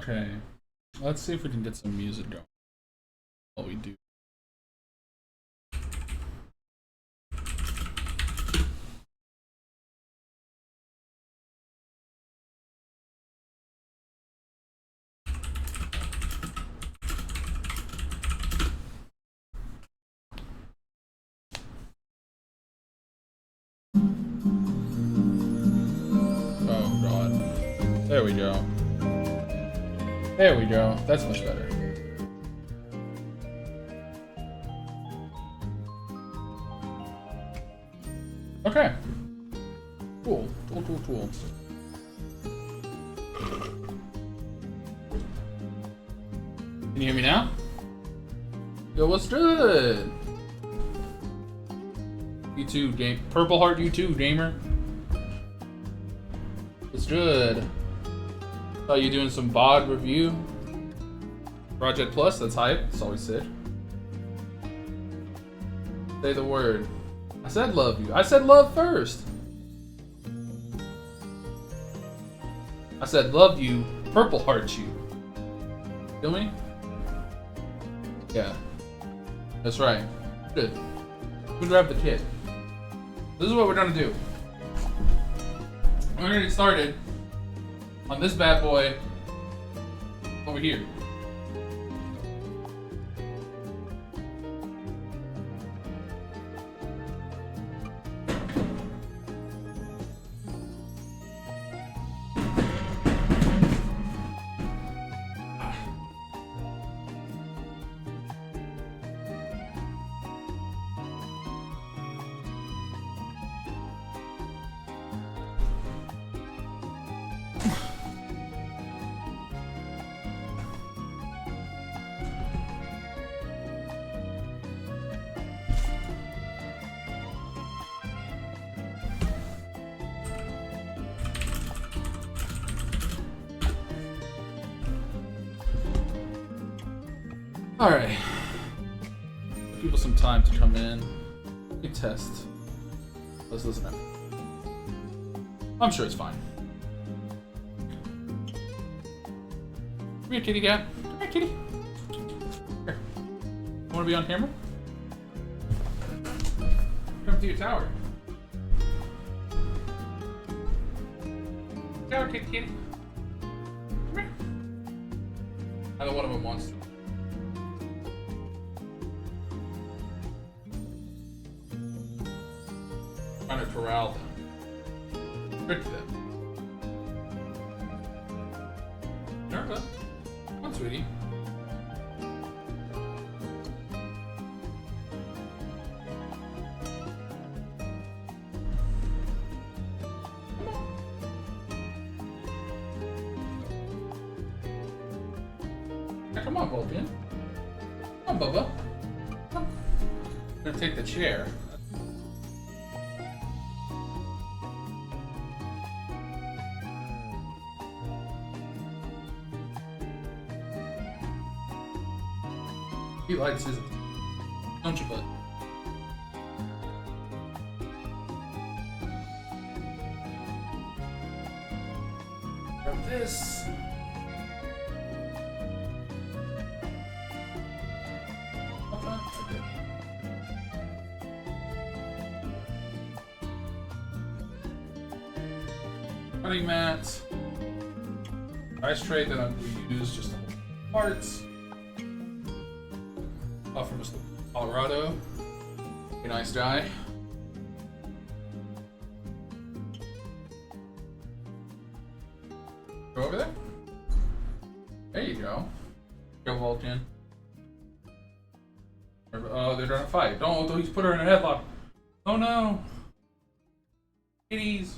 Okay. Let's see if we can get some music going while we do. Oh god. There we go. There we go. That's much better. Okay. Cool. Cool. Can you hear me now? Yo, what's good? You too, game. Purple Heart, you too, gamer. What's good? Oh, you doing some bod review? Project Plus, that's hype. That's always sick. Say the word. I said love you. I said love first. I said love you, Purple Heart you. Feel me? Yeah. That's right. Good. We grab the kit. This is what we're gonna do. We're gonna get started on this bad boy over here. Alright. Give people some time to come in. We test. Let's listen up. I'm sure it's fine. Come here, kitty cat. Come here, kitty. Here. You wanna be on camera? Come to your tower. Tower, kitty, kitty. Come here. Either one of them wants to. Trying to corral them. Trick them. Nerva. Come on, sweetie. Come on. Yeah, come on, Vulcan. Come on, Bubba. Come. I'm gonna take the chair. He likes his, don't you, bud? Grab this. Okay. Cutting mat. Ice tray that I'm going to use just to hold parts. From Colorado. A nice guy. Go over there. There you go. Go, Vulcan. Oh, they're gonna fight. Don't, he's put her in a headlock. Oh no. Kitties.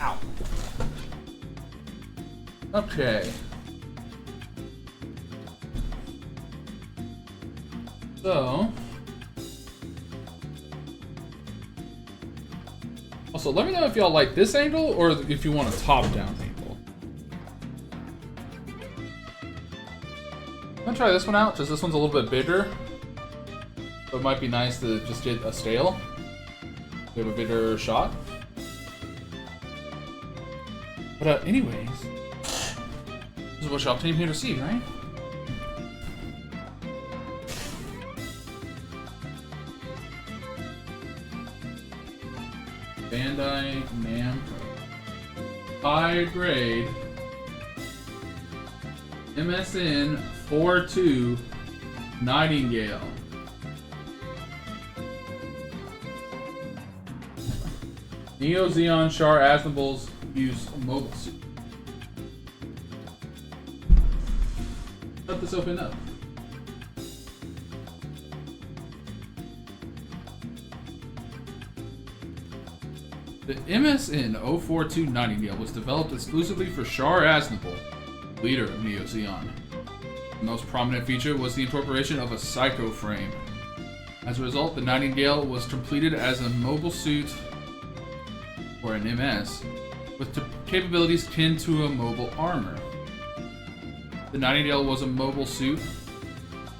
Ow. Okay. So. Also, let me know if y'all like this angle or if you want a top-down angle. gonna try this one out, just this one's a little bit bigger. So it might be nice to just get a stale. We have a bigger shot. But anyways, this is what y'all came here to see, right? Bandai Namco. High grade. MSN 42 Nightingale. Neo Zeon Char Aznable's use mobile suit. Let this open up. The MSN 042 Nightingale was developed exclusively for Char Aznable, leader of Neo Zeon. The most prominent feature was the incorporation of a psycho frame. As a result, the Nightingale was completed as a mobile suit, or an MS, with capabilities akin to a mobile armor. The Nightingale was a mobile suit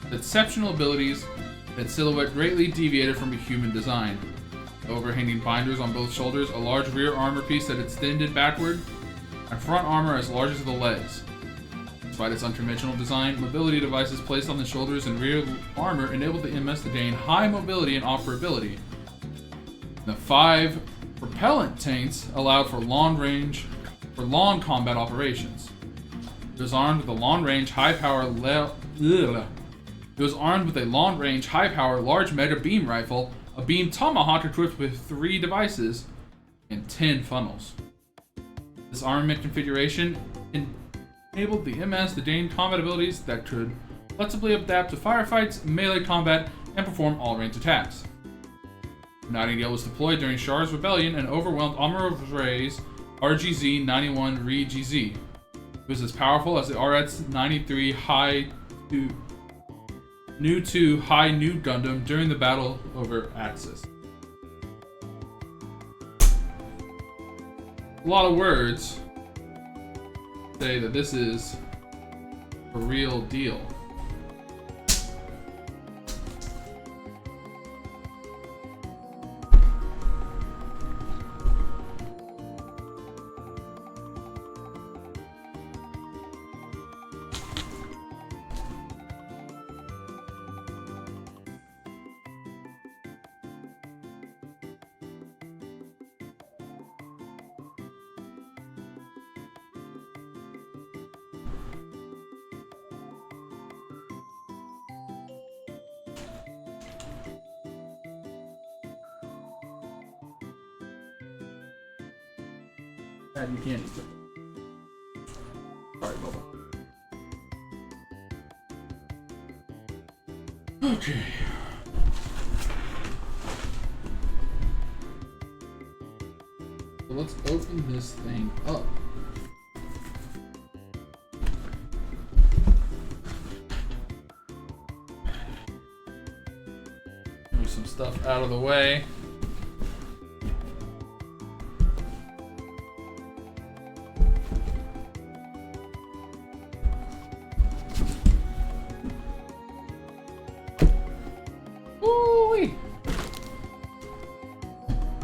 with exceptional abilities that silhouette greatly deviated from a human design. Overhanging binders on both shoulders, a large rear armor piece that extended backward, and front armor as large as the legs. Despite its unconventional design, mobility devices placed on the shoulders and rear armor enabled the MS to gain high mobility and operability. The 5 propellant tanks allowed for long combat operations. It was armed with a long-range, high-power large mega beam rifle, a beam tomahawk equipped with 3 devices, and 10 funnels. This armament configuration enabled the MS to gain combat abilities that could flexibly adapt to firefights, melee combat, and perform all-range attacks. Nightingale was deployed during Char's rebellion and overwhelmed Amuro-Ray's RGZ-91 Re-GZ. It was as powerful as the RX-93 New 2 High New Gundam during the battle over Axis. A lot of words say that this is a real deal. You can't eat it. Sorry, Bubba. Okay. So let's open this thing up. Move some stuff out of the way.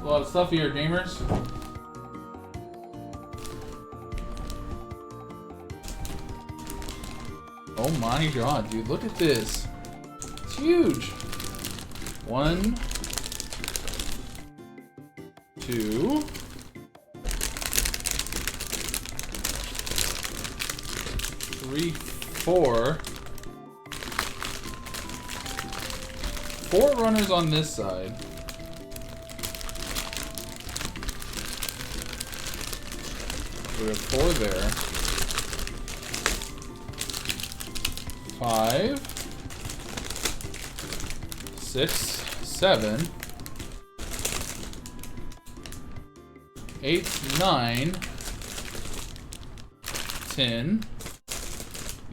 A lot of stuff here, gamers. Oh my god, dude, look at this. It's huge. 1, 2, 3, 4. 4 runners on this side. We have 4 there. 5, 6, 7, 8, 9, 10,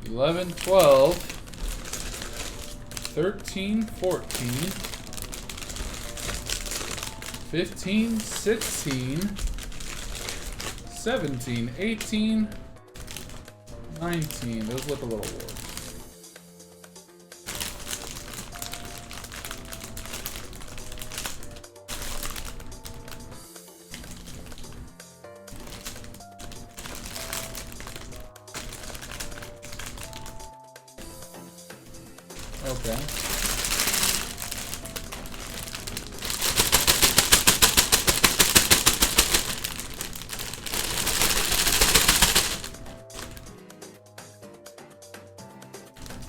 11, 12, 13, 14, 15, 16, 17, 18, 19. Those look a little warped. Okay.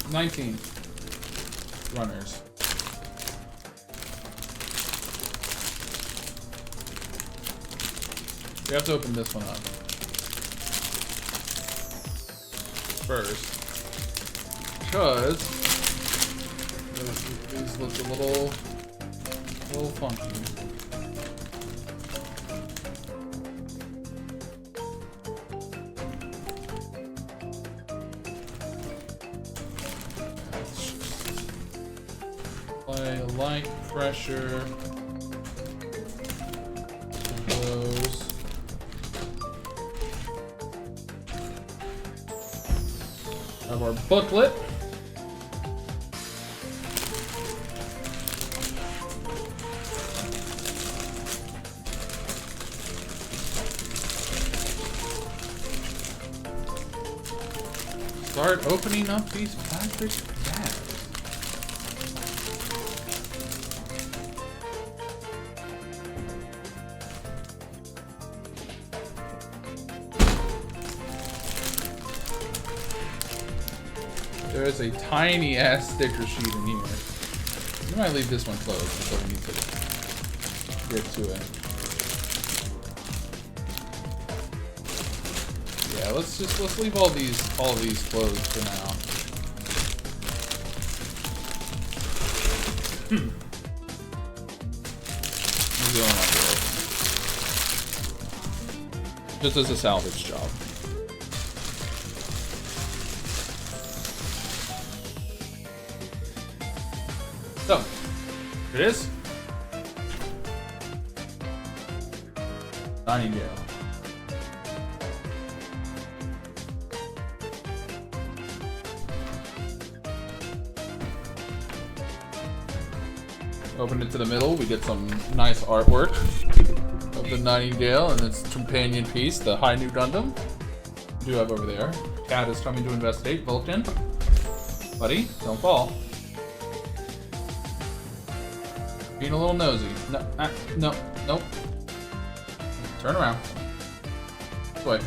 $19 runners. We have to open this one up first, because these look a little funky. Apply light pressure. Those. Have our booklet. Start opening up these plastic bags. There is a tiny ass sticker sheet in here. We might leave this one closed until we need to get to it. Yeah, let's leave all these closed for now. This is the only one to open. Just as a salvage job. So, here it is. Nightingale. Open it to the middle, we get some nice artwork of the Nightingale and its companion piece, the High New Gundam. We do have over there. Cat is coming to investigate. Vulcan. Buddy, don't fall. Being a little nosy. No, no, nope. Turn around. This way.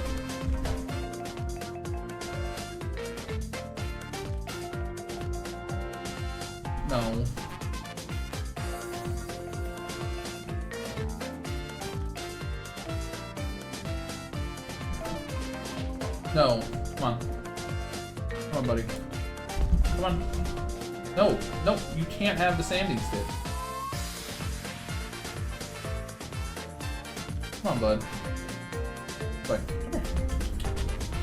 No. No. Come on. Come on, buddy. Come on. No. No. You can't have the sanding stick. Come on, bud. Wait. Come here.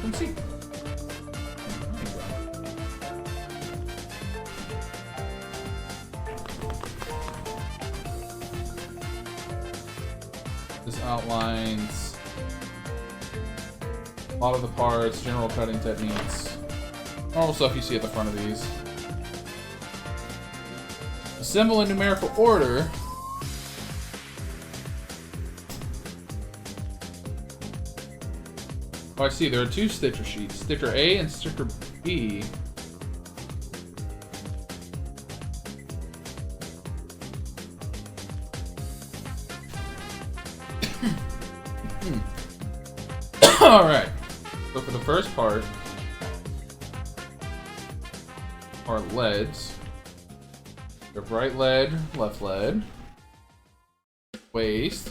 Come see. There you go. This outlines a lot of the parts, general cutting techniques, normal stuff you see at the front of these. Assemble in numerical order. Oh, I see. There are two sticker sheets. Sticker A and sticker B. Alright. So for the first part, are leads. Your right lead, left lead. Waist.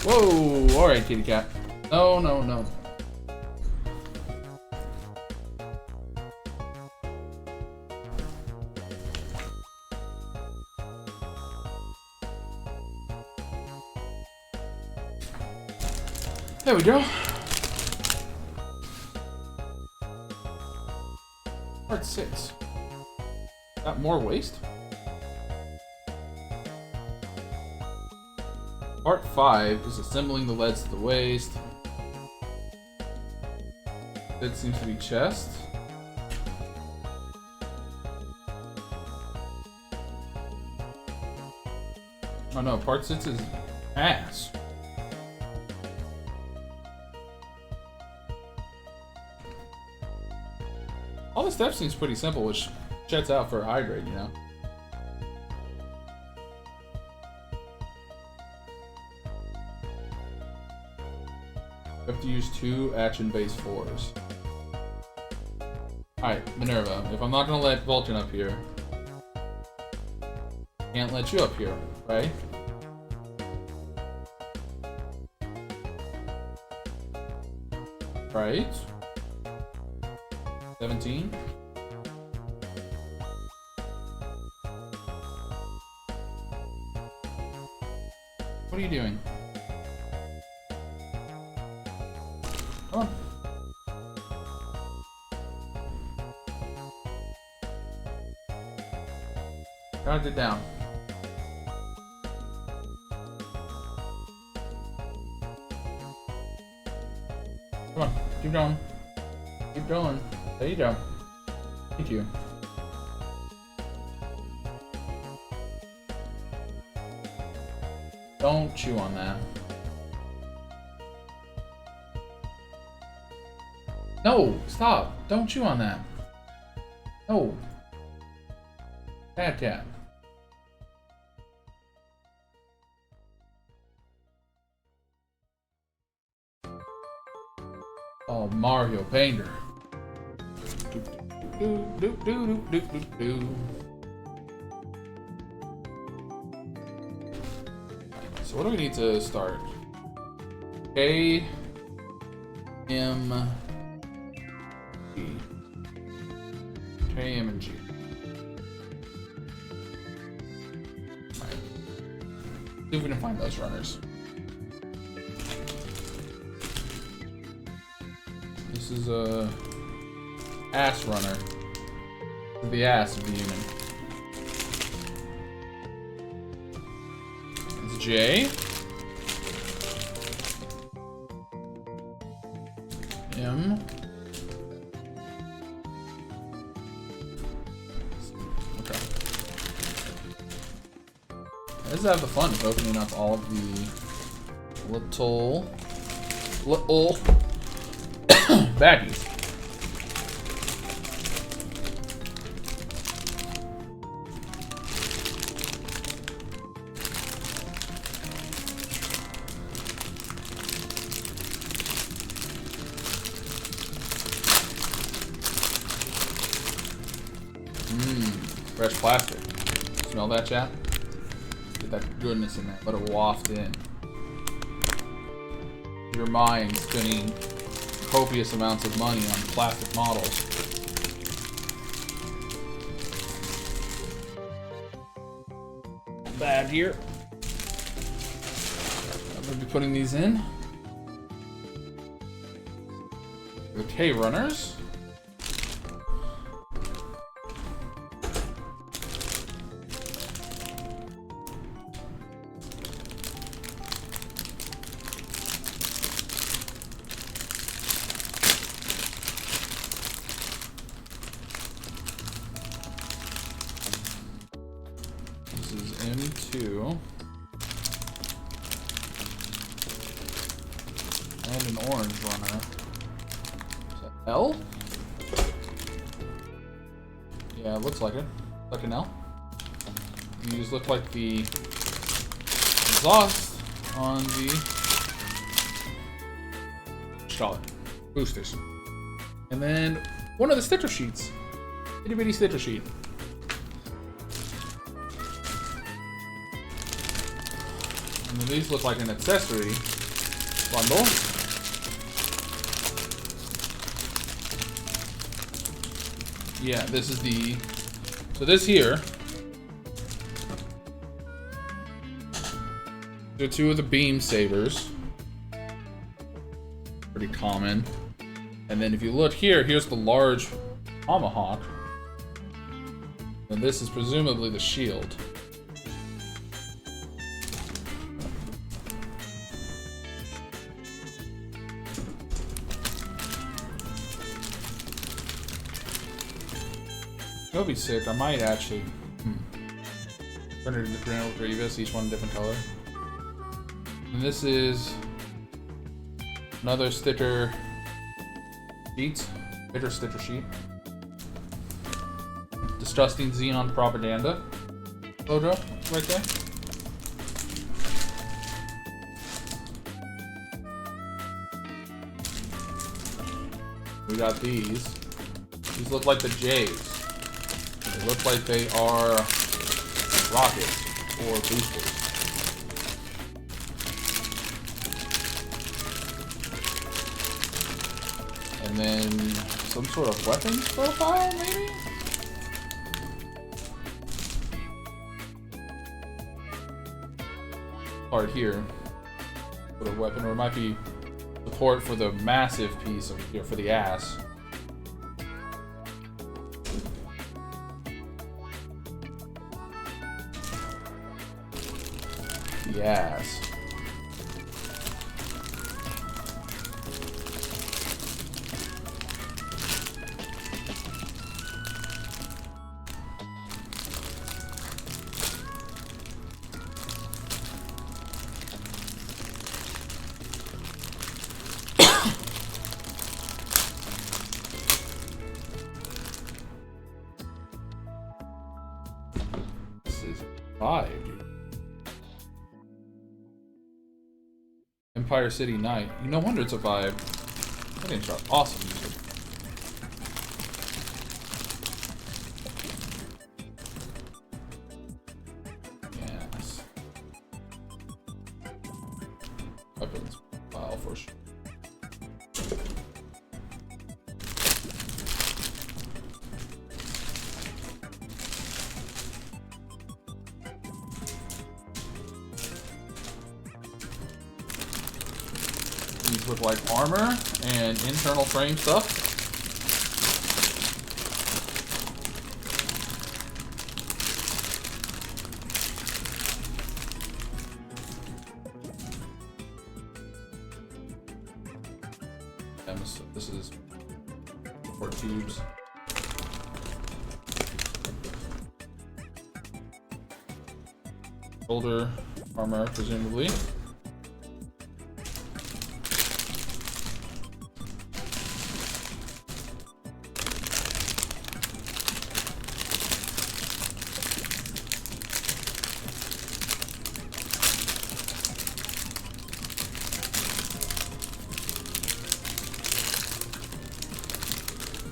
Whoa! Alright, kitty cat. No, no, no. There we go. Part 6. Got more waste? Part 5 is assembling the leads to the waist. That seems to be chest. Oh no, part 6 is ass. All the steps seems pretty simple, which checks out for a high grade, you know? You have to use 2 action base 4s. Alright, Minerva, if I'm not gonna let Vulcan up here, can't let you up here, right? Right? 17? What are you doing? Come on. Count it down. Come on, keep going. Keep going. There you go. Thank you. Don't chew on that. No! Stop! Don't chew on that. No. Bad cat. Oh, Mario Painter. So what do we need to start? K, M, G. K, M, and G. Alright. See if we can find those runners. This is a ass runner. The ass of the human. It's J. M. Okay. Let's have the fun of opening up all of the little baggies. Fresh plastic. Smell that, chat? Get that goodness in there. Let it waft in. Your mind spinning copious amounts of money on plastic models. Bag here. I'm going to be putting these in. Okay, runners. M2 and an orange runner. Is that L? Yeah, it looks like it. Like an L. These look like the exhaust on the boosters. And then one of the sticker sheets. Itty bitty sticker sheet. And then these look like an accessory bundle. Yeah, this is the... So this here... They're 2 of the beam sabers. Pretty common. And then if you look here, here's the large tomahawk. And this is presumably the shield. It'll be sick. I might actually turn it into Granite Grievous, each one a different color. And this is another sticker sheet. Bitter sticker sheet. disgusting Xeon propaganda logo right there. We got these. These look like the J's. They look like they are rockets or boosters. And then some sort of weapons profile, maybe? Part here. Put a weapon, or it might be support for the massive piece of here for the ass. The ass. This is 5, dude. Empire City Night. No wonder it's a 5. That intro, awesome music. Yes. Weapons file for sure. These look like armor and internal frame stuff. And this is for tubes. Shoulder armor, presumably.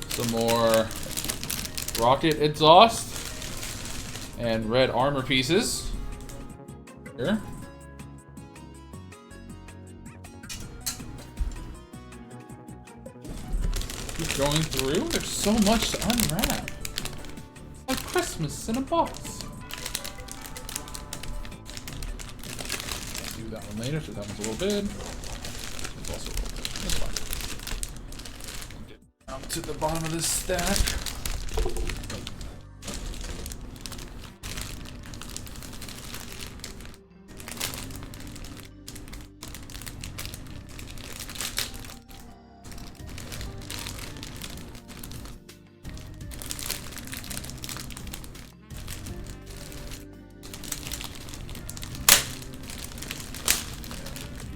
Some more rocket exhaust and red armor pieces here. Keep going through. There's so much to unwrap. It's like Christmas in a box. I'll do that one later, so that one's a little big. It's also a little big. That's fine. To the bottom of this stack. There we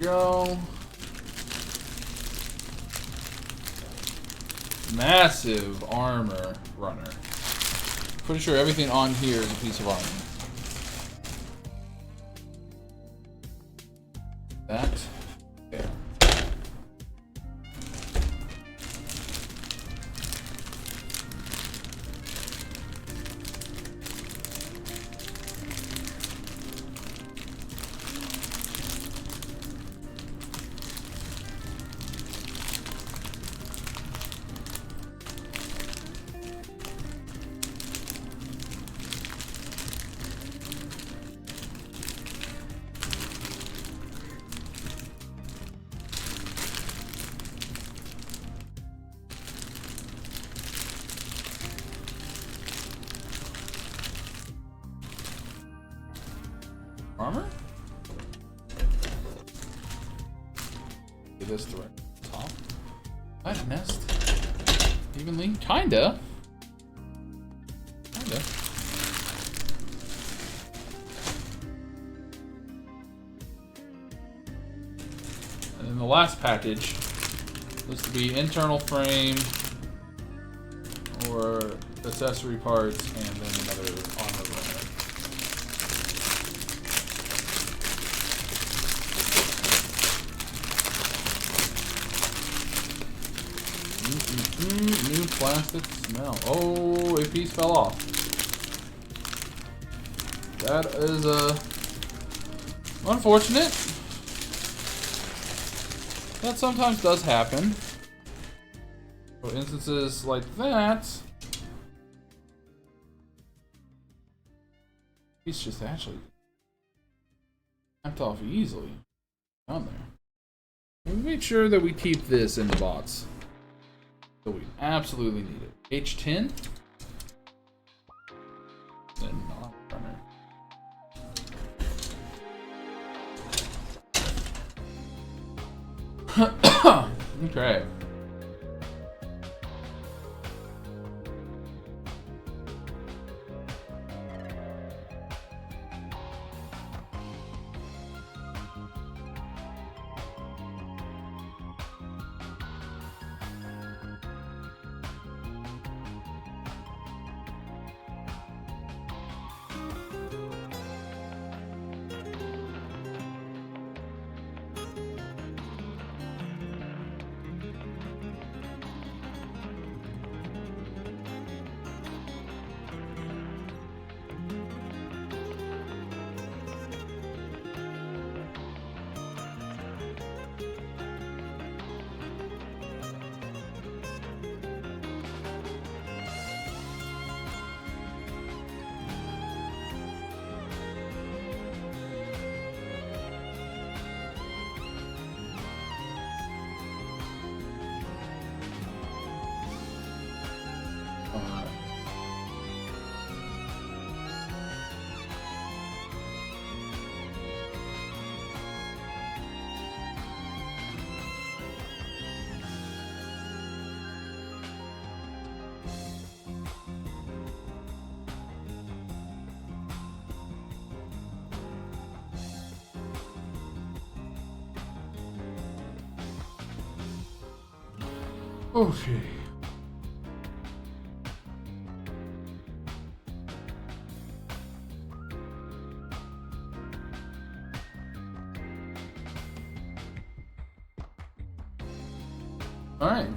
go. Massive armor runner. Pretty sure everything on here is a piece of armor. That. There. Armor? Do this direct top. That nest. Evenly? Kinda. Kinda. And then the last package looks to be internal frame or accessory parts, and then another armor runner. New plastic smell. Oh, a piece fell off. That is unfortunate. That sometimes does happen. For instances like that, piece just actually snapped off easily down there. And make sure that we keep this in the bots. So we absolutely need it. H10. Then runner. Okay. Okay. All right.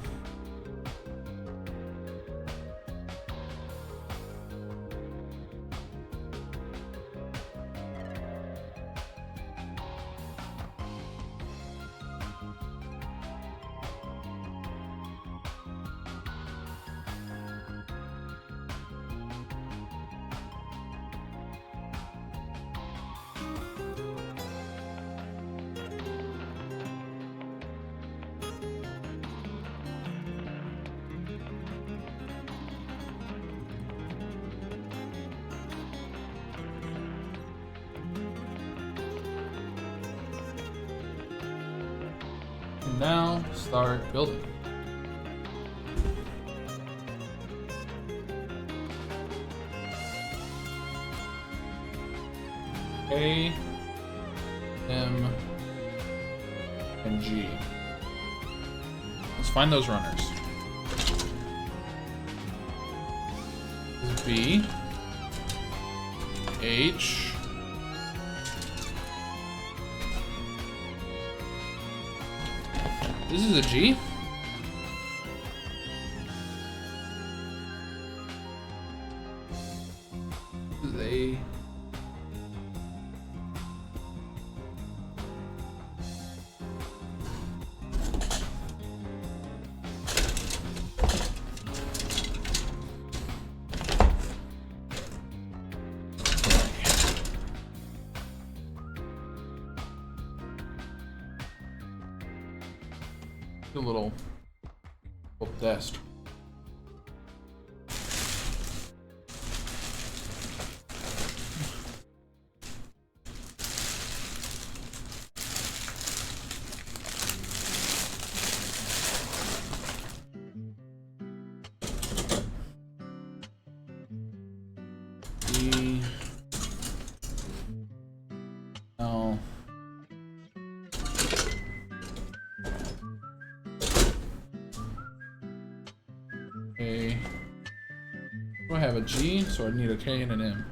And now start building. A, M, and G. Let's find those runners. This is B, H, this is a G. This is A. A little test. E, L, A, Do I have a G? So I need a K and an M.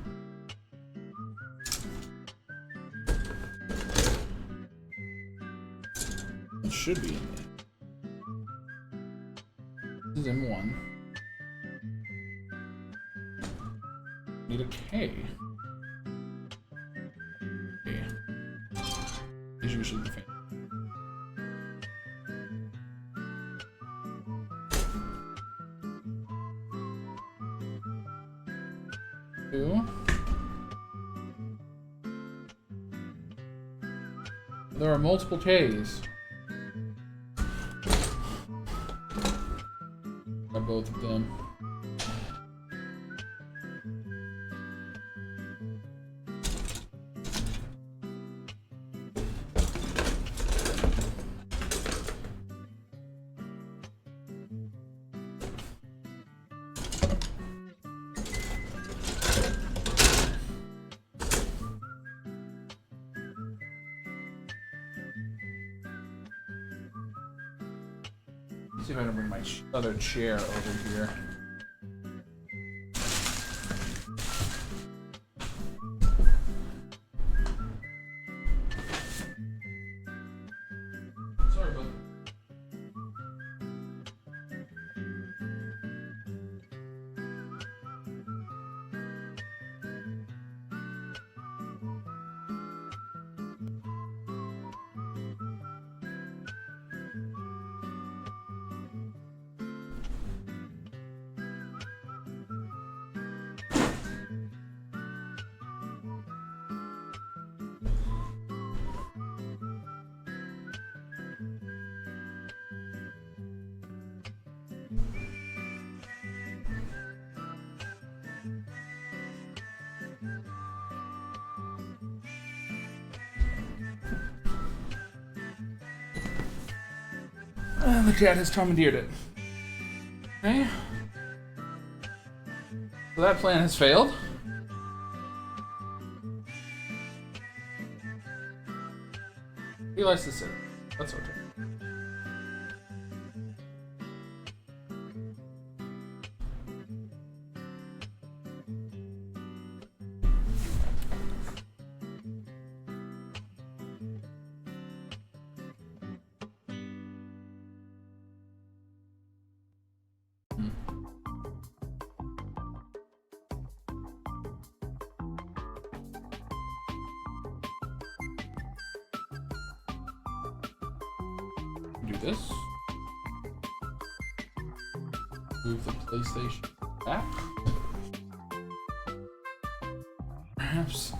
It should be in there. This is M1. Need a K. Okay. Is usually the thing. Two. There are multiple Ks. By both of them. See if I can bring my other chair over here. Sorry about that. The cat has commandeered it. Okay. So that plan has failed. He likes to sit. That's okay. Do this. Move the PlayStation back. Perhaps.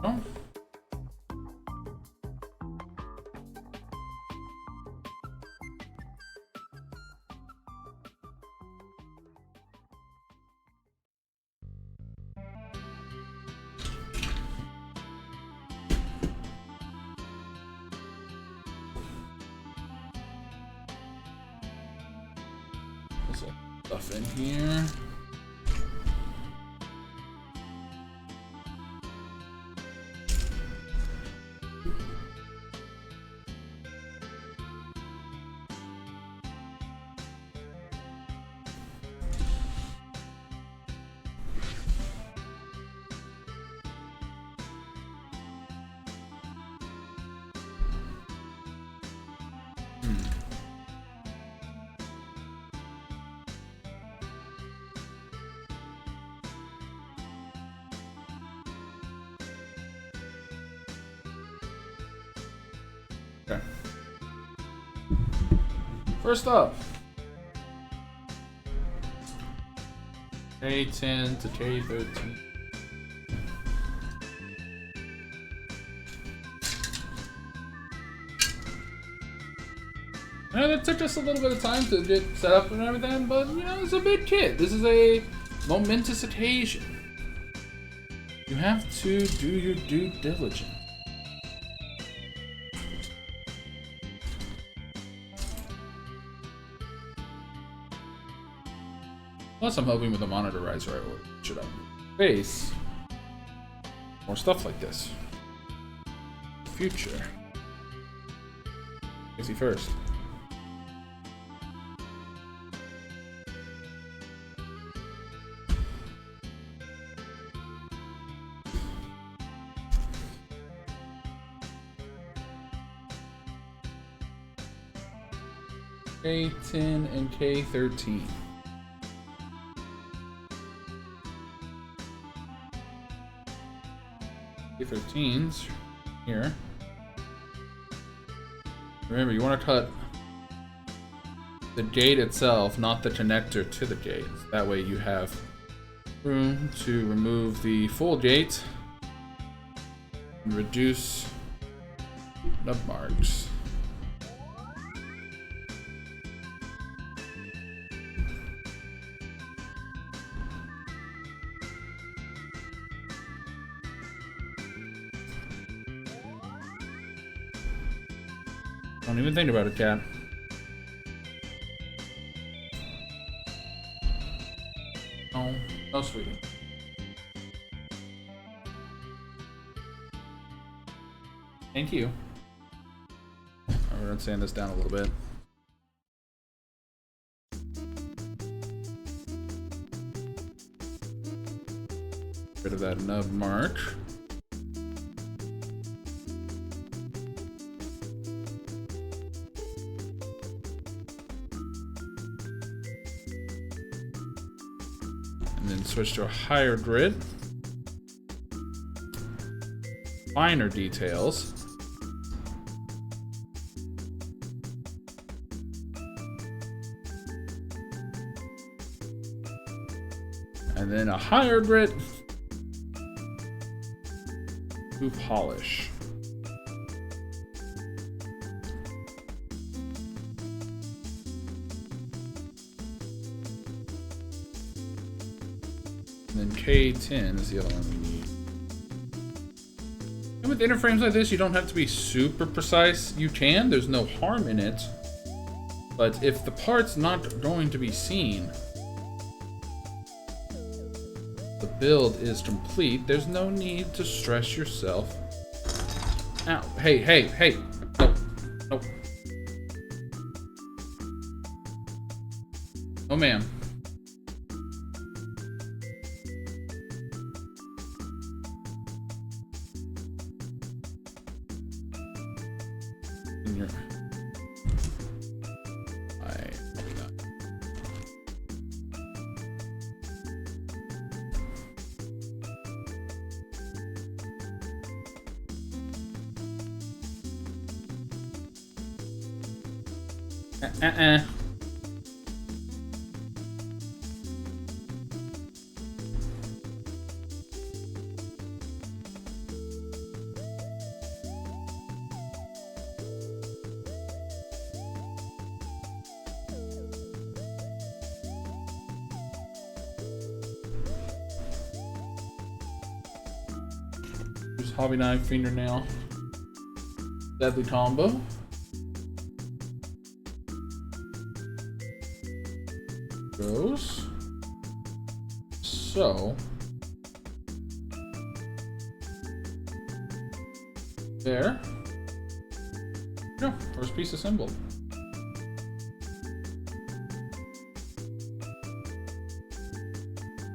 Oh. There's stuff in here. Okay. First up, K10 to K13. And it took us a little bit of time to get set up and everything, but you know, it's a big kit. This is a momentous occasion. You have to do your due diligence. Plus, I'm hoping with the monitor riser, I should have space. More stuff like this. Future. Easy first. K10 and K13. K13's here. Remember, you want to cut the gate itself, not the connector to the gate. That way you have room to remove the full gate and reduce nub marks. Don't even think about it, cat. No, no, sweetie. Thank you. We're gonna sand this down a little bit. Rid of that nub mark. And then switch to a higher grid. Finer details. And then a higher grit to polish. And then K10 is the other one we need. And with interframes like this, you don't have to be super precise. You can, there's no harm in it. But if the part's not going to be seen, the build is complete, there's no need to stress yourself out. Hey, hey, hey. Nope. Nope. Oh, ma'am. In your... Probably not. Use hobby knife, fingernail. Deadly combo. Goes. So. There. Go. First piece assembled.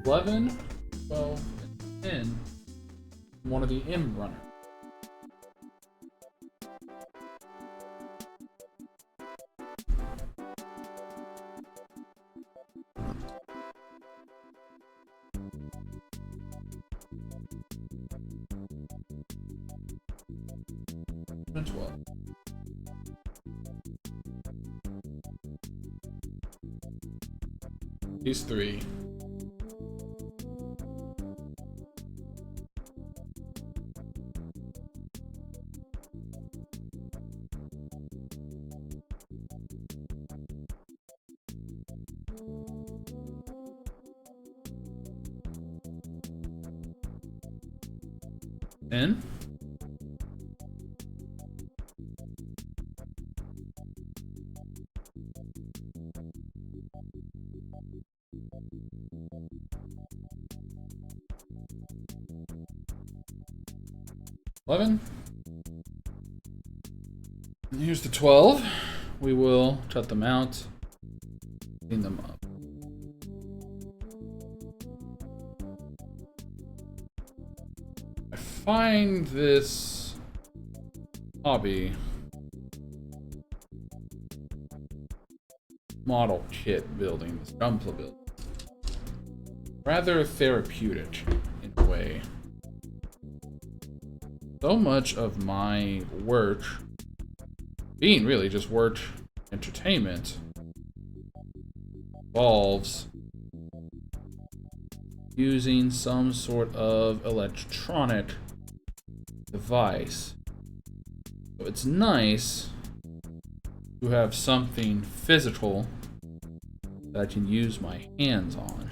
$11, $12, and 10. One of the M runner. And 12. These three. In. $11. And here's the 12. We will cut them out, clean them up. I find this hobby model kit building, this Gunpla build, rather therapeutic in a way. So much of my work, being really just work entertainment, involves using some sort of electronic device. So it's nice to have something physical that I can use my hands on.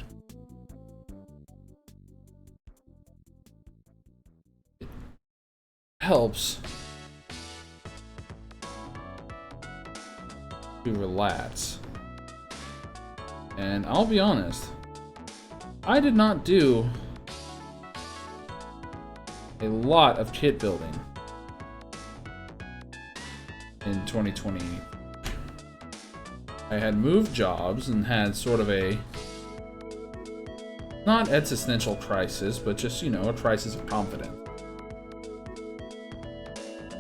It helps to relax. And I'll be honest, I did not do a lot of kit building in 2020. I had moved jobs and had sort of a, not existential crisis, but just, you know, a crisis of confidence.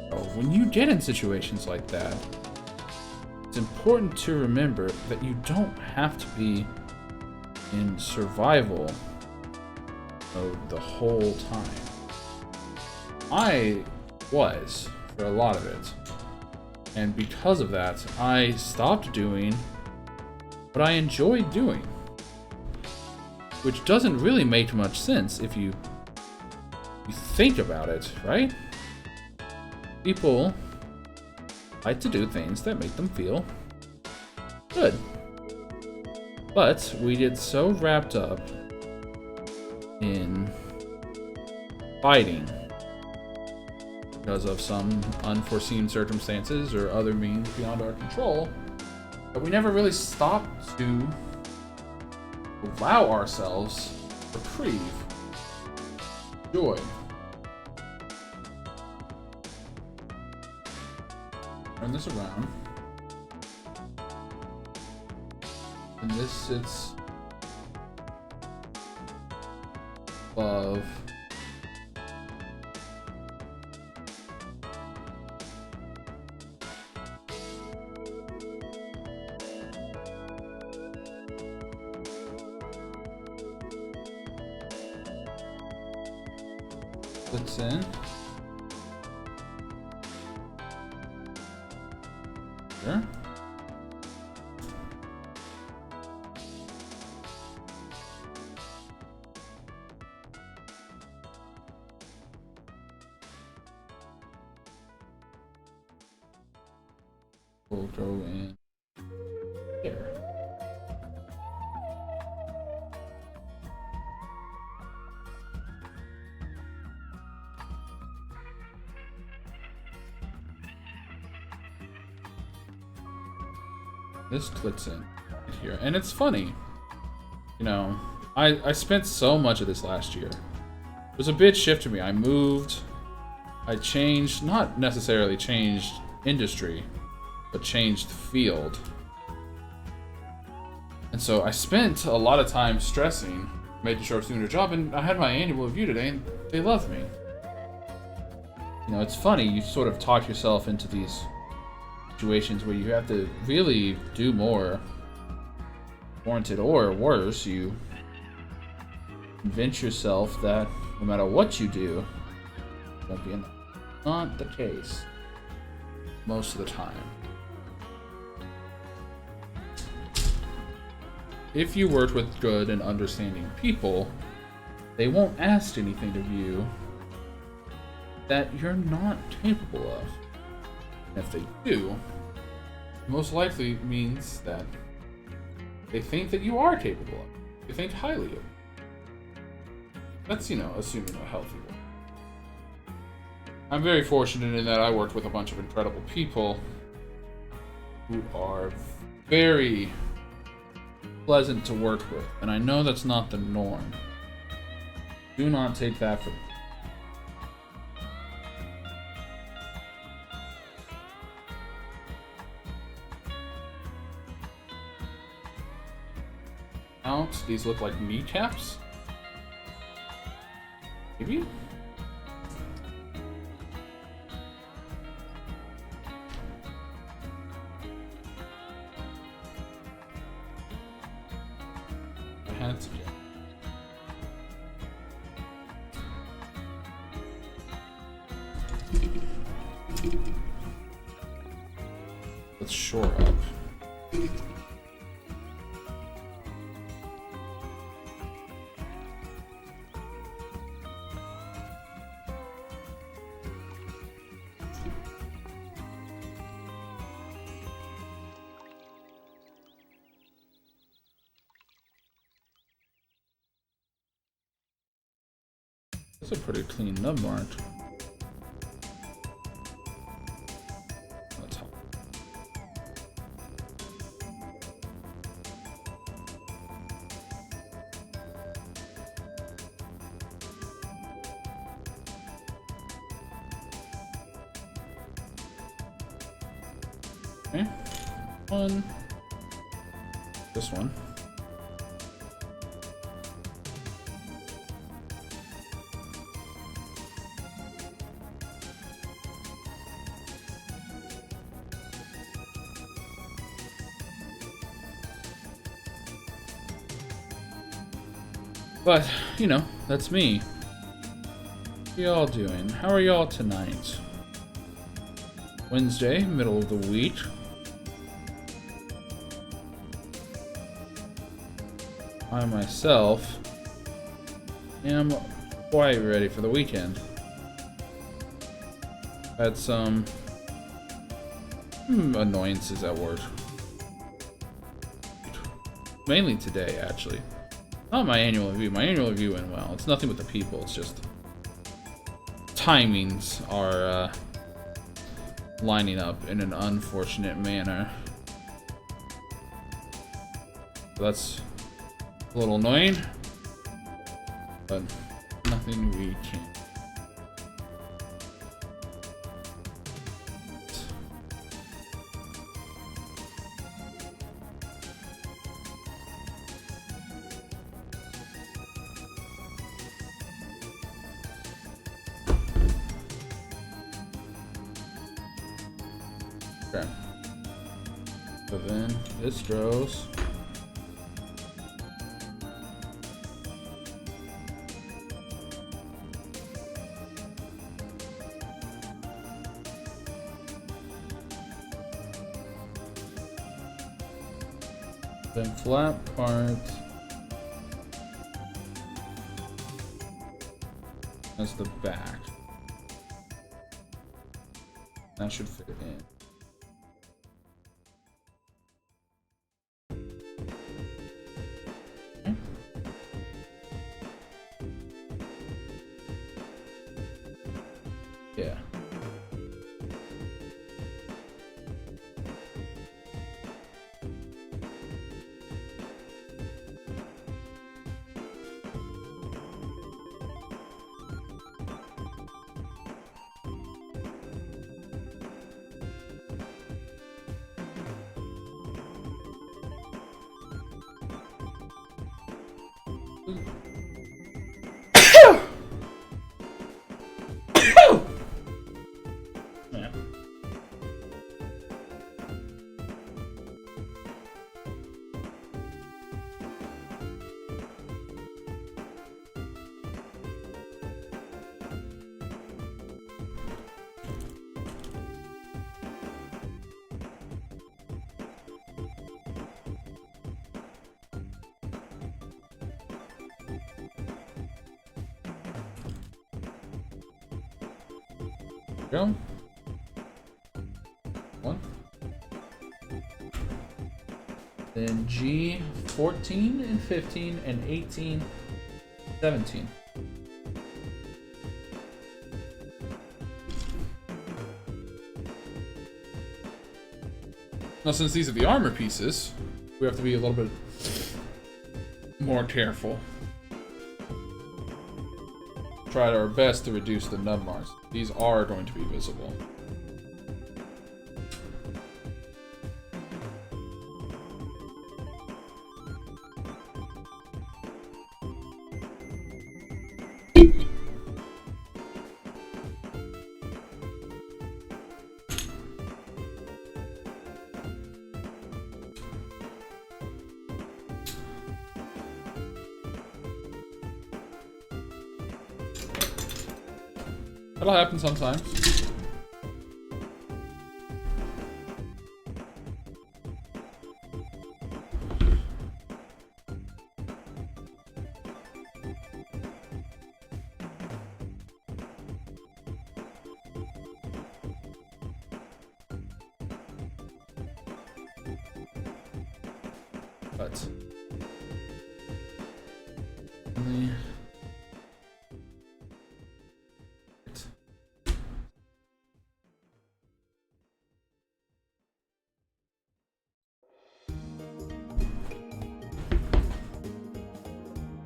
So when you get in situations like that, it's important to remember that you don't have to be in survival mode the whole time. I was for a lot of it. And because of that, I stopped doing what I enjoyed doing. Which doesn't really make much sense if you think about it, right? People like to do things that make them feel good. But we get so wrapped up in fighting because of some unforeseen circumstances or other means beyond our control, but we never really stop to allow ourselves reprieve, joy. Turn this around. And this sits above splits in. Sure. We'll go in there. This clips in here, and it's funny, you know, I spent so much of this last year. It was a big shift to me. I moved, I changed, not necessarily changed industry, but changed field. And so I spent a lot of time stressing, making sure I was doing a job, and I had my annual review today, and they love me. You know, it's funny, you sort of talk yourself into these situations where you have to really do more, warranted or worse, you convince yourself that no matter what you do, it won't be enough. Not the case most of the time. if you work with good and understanding people, they won't ask anything of you that you're not capable of. And if they do, it most likely means that they think that you are capable of it. They think highly of you. That's, assuming a healthy way. I'm very fortunate in that I worked with a bunch of incredible people who are very pleasant to work with. And I know that's not the norm. Do not take that for out. These look like kneecaps. Maybe? My hands again. Let's shore up. That's a pretty clean nub mark. That's helpful. Okay. One. This one. But, that's me. What are y'all doing? How are y'all tonight? Wednesday, middle of the week. I myself am quite ready for the weekend. Had some annoyances at work. Mainly today, actually. Not my annual review. My annual review went well. It's nothing with the people. It's just timings are lining up in an unfortunate manner. So that's a little annoying, but nothing we can. Okay. So then distros. Then flat part as the back. That should fit in. Okay. Yeah. Go. 1. Then G, 14 and 15 and 18, 17. Now, since these are the armor pieces, we have to be a little bit more careful. Try our best to reduce the nub marks. These are going to be visible. That'll happen sometimes. But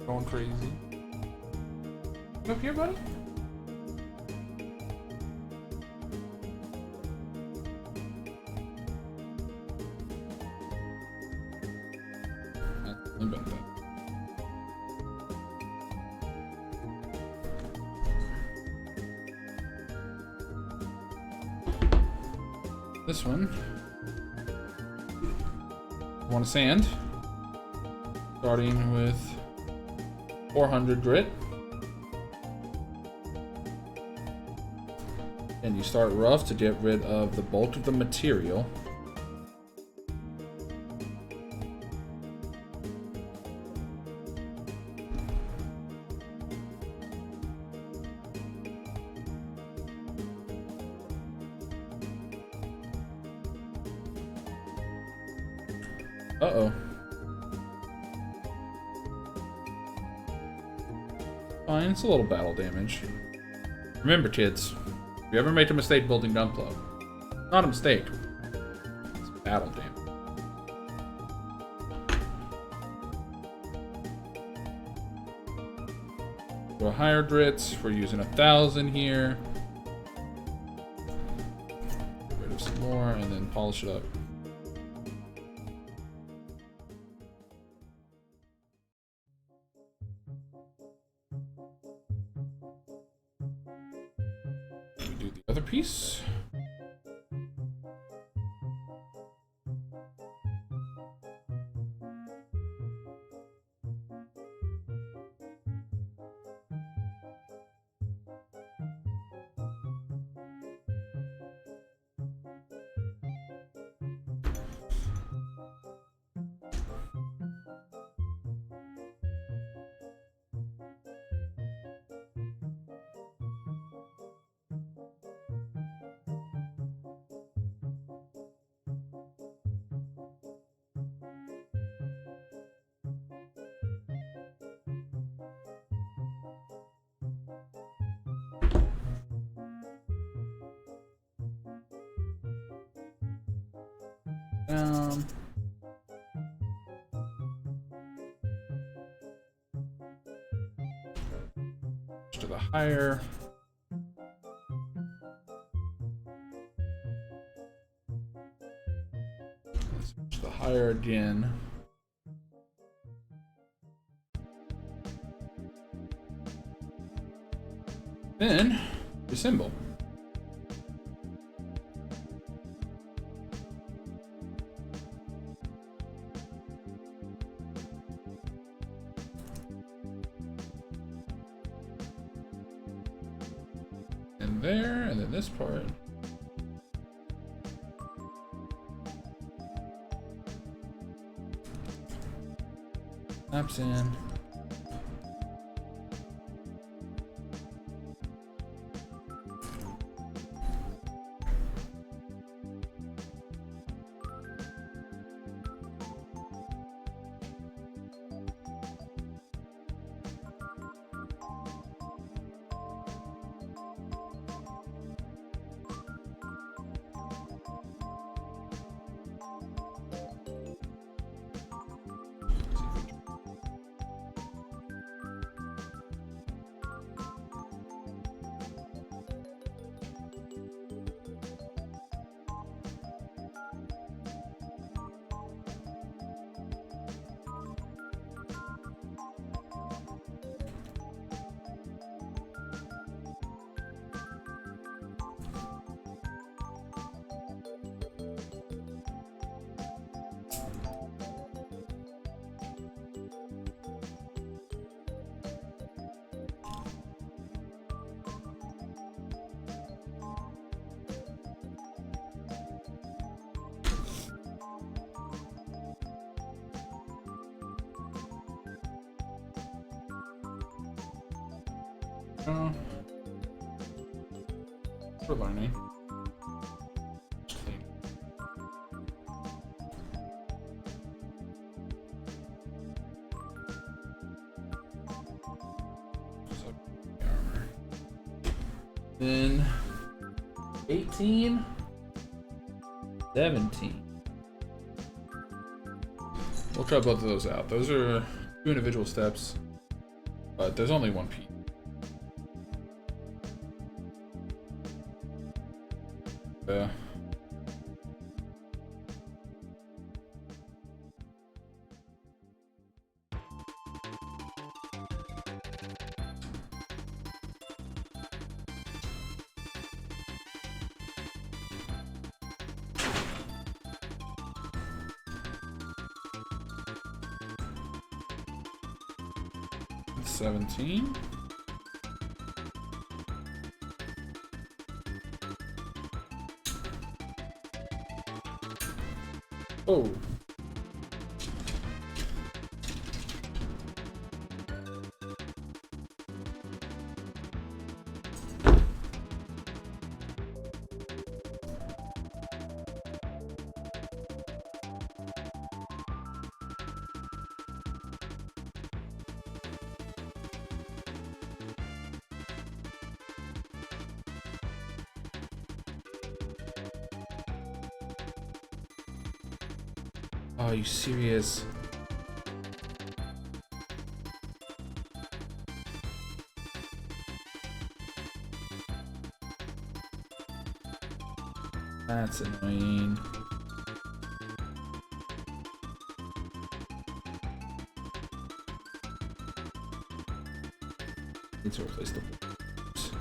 going crazy. You up here, buddy? This one, I want to sand, starting with 400 grit, and you start rough to get rid of the bulk of the material. Uh-oh. Fine, it's a little battle damage. Remember, kids, if you ever make a mistake building Gunpla, it's not a mistake. It's battle damage. For higher grits, we're using 1,000 here. Get rid of some more and then polish it up. Do the other piece. Down. To the higher. Let's switch the higher again. Then the symbol. And there, and then this part. Snaps in. We're learning. Then 18, 17. We'll try both of those out. Those are 2 individual steps, but there's only 1 piece. Yeah. It's 17. Oh. Oh, are you serious? That's annoying. Need to replace the boards.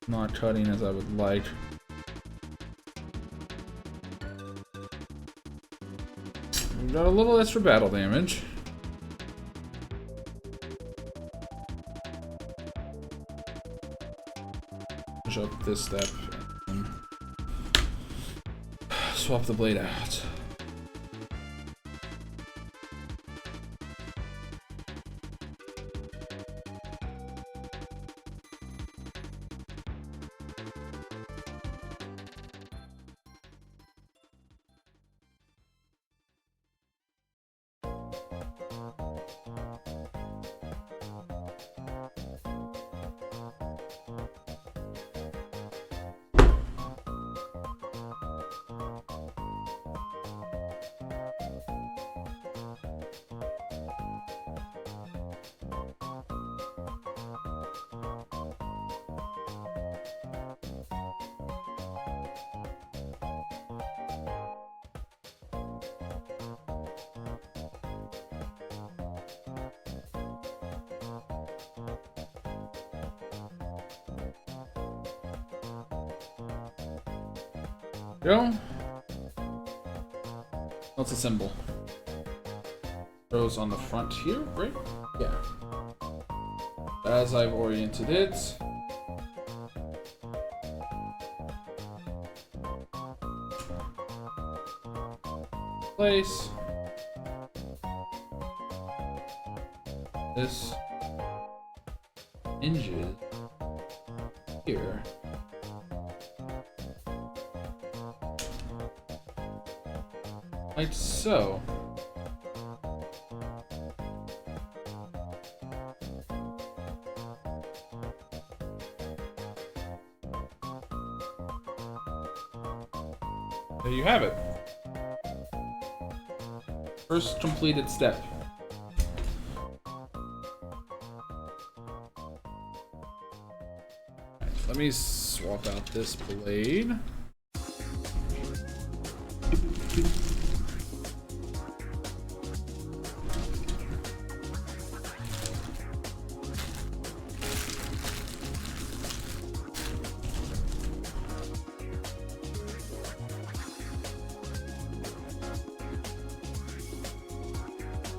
Not cutting as I would like. We got a little extra battle damage. Push up this step and swap the blade out. Go. Let's assemble. Throws on the front here, right? Yeah. As I've oriented it. Place. This hinges here. Like so. There you have it. First completed step. Right, let me swap out this blade.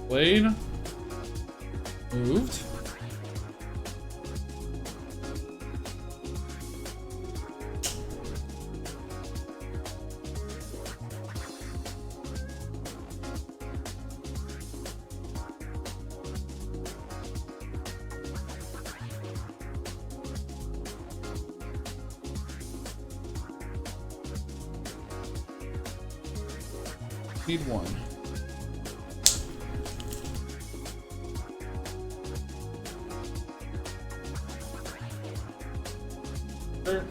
Blade moved. Need one. Sure.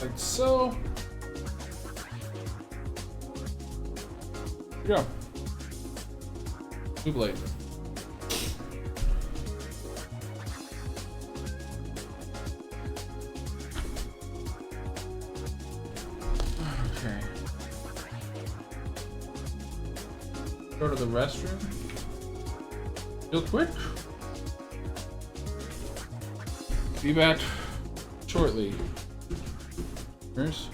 Like so. Here we go. Two blade. Okay. Go to the restroom. Real quick. Be back shortly. Nurse.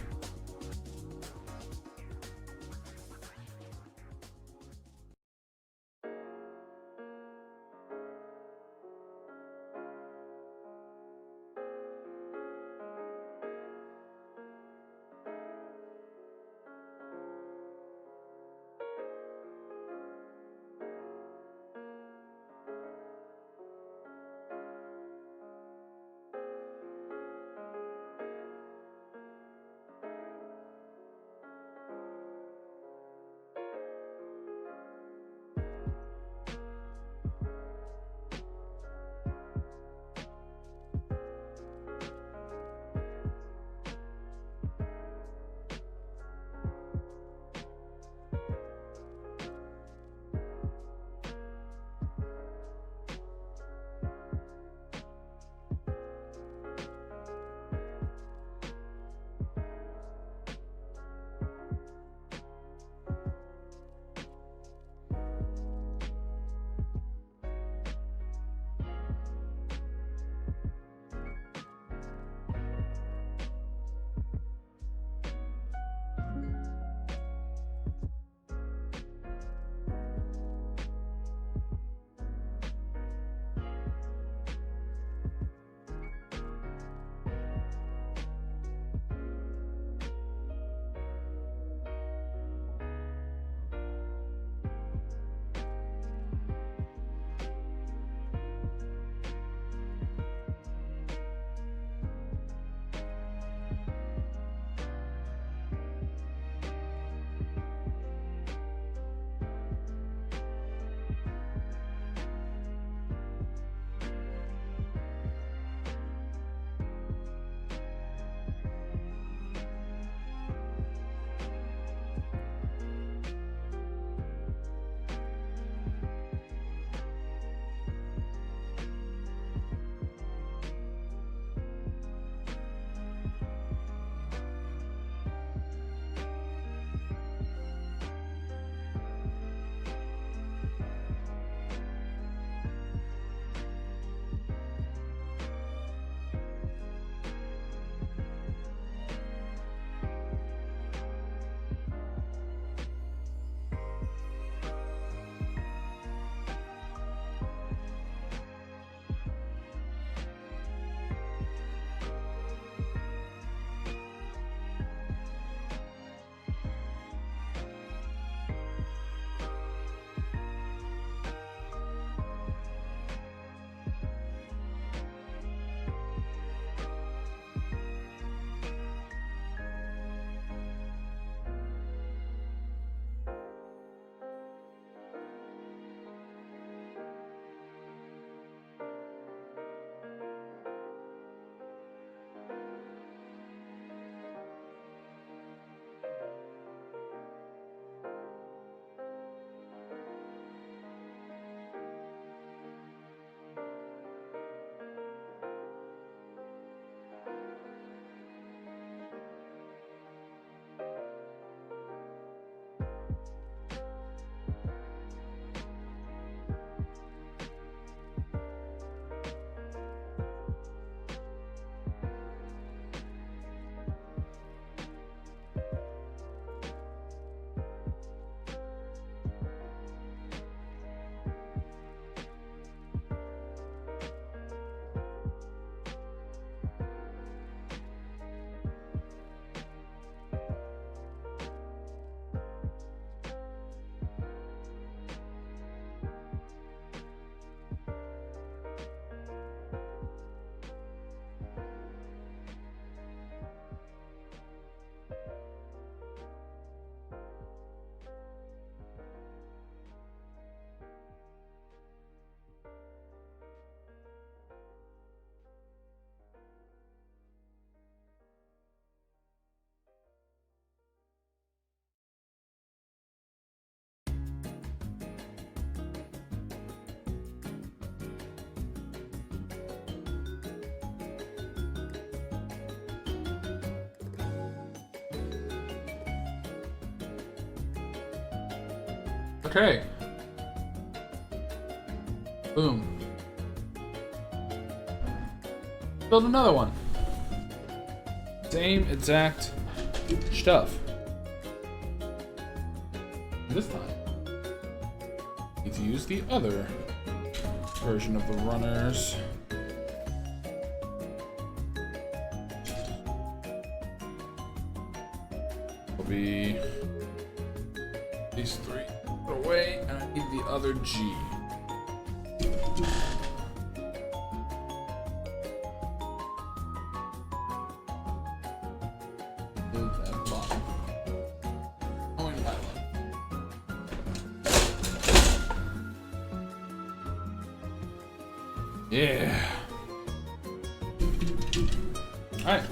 Okay. Boom. Build another one. Same exact stuff. This time, need to use the other version of the runners. Will be these three. Put away, and I need the other G. Move that bottom. Going that way. Yeah. All right.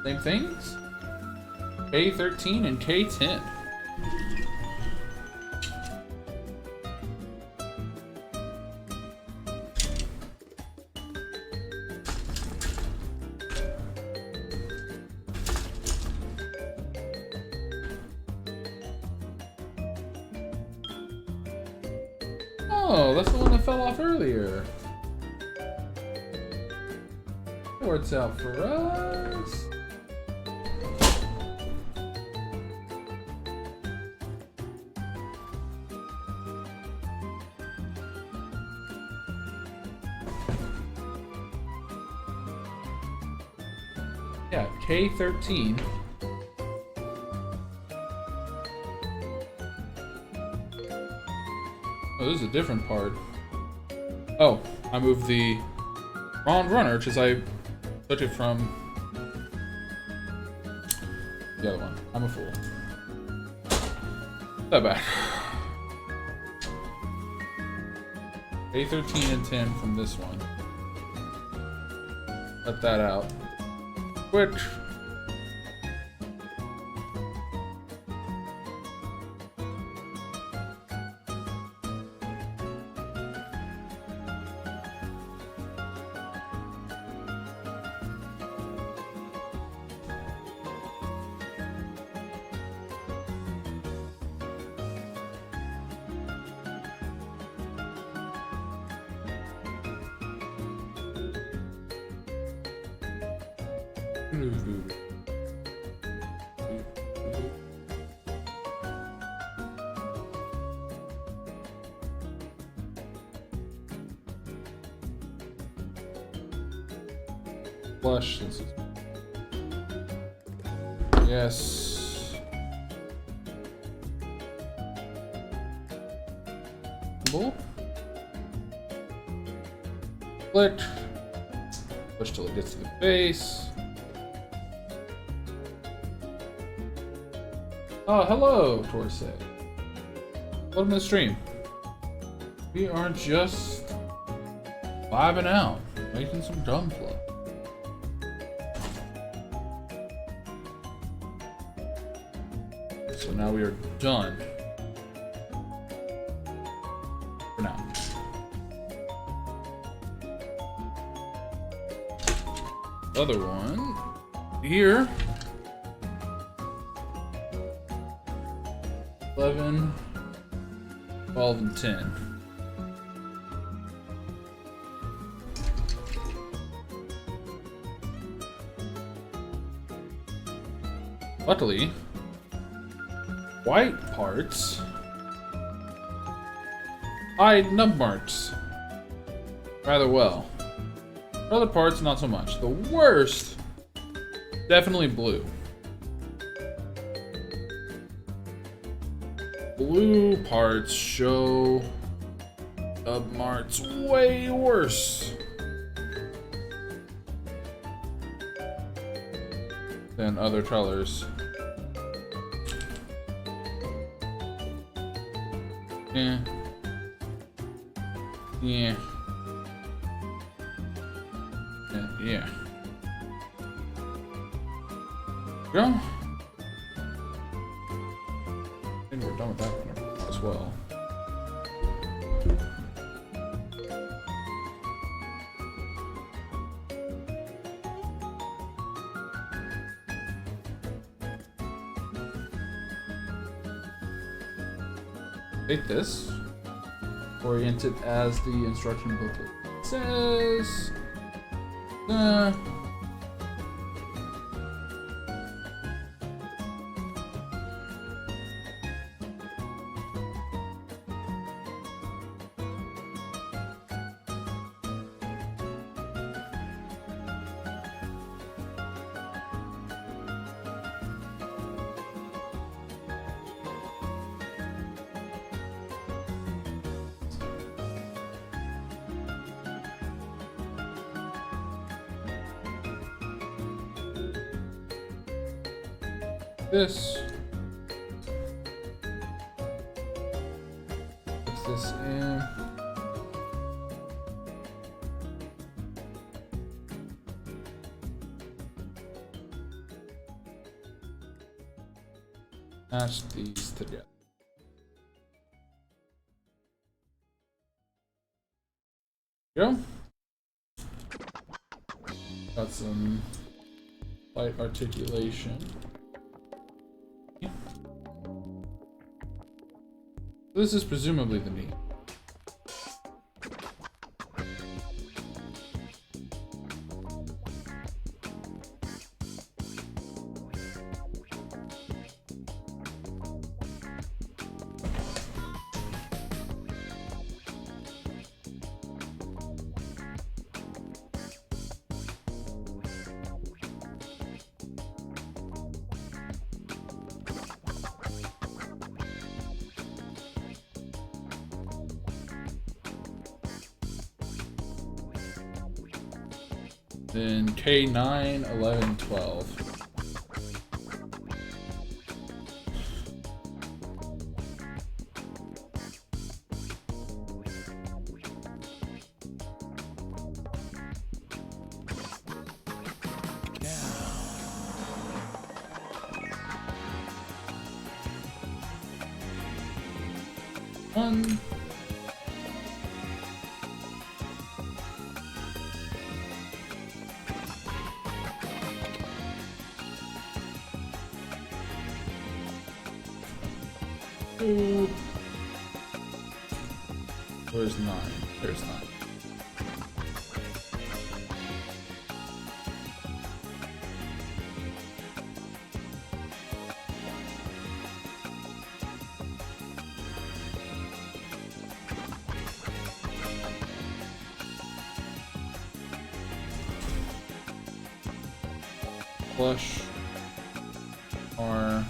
Same things. K13 and K10. Oh, that's the one that fell off earlier. Works out for us. Yeah, K13. Oh, this is a different part. Oh, I moved the wrong runner because I took it from the other one. I'm a fool. That bad. A13 and 10 from this one. Let that out. Switch. Flush since it's... Yes. Bull. Click. Push till it gets to the base. Oh, hello, Torset. Welcome to the stream. We are just vibing out, making some drum plug. So now we are done. For now. Other one here. 11, 12, and 10. Luckily, white parts hide nub marks rather well. Other parts, not so much. The worst, definitely blue. Blue parts show nub marks way worse than other colors. Yeah. Yeah. Yeah. Go. I think we're done with that one as well. Take this. Oriented as the instruction booklet says. This. Put this in. Match these together. Go. Got some light articulation. This is presumably the knee. Then K9, 11, 12. One. Two. Where's 9? There's 9. Flush R.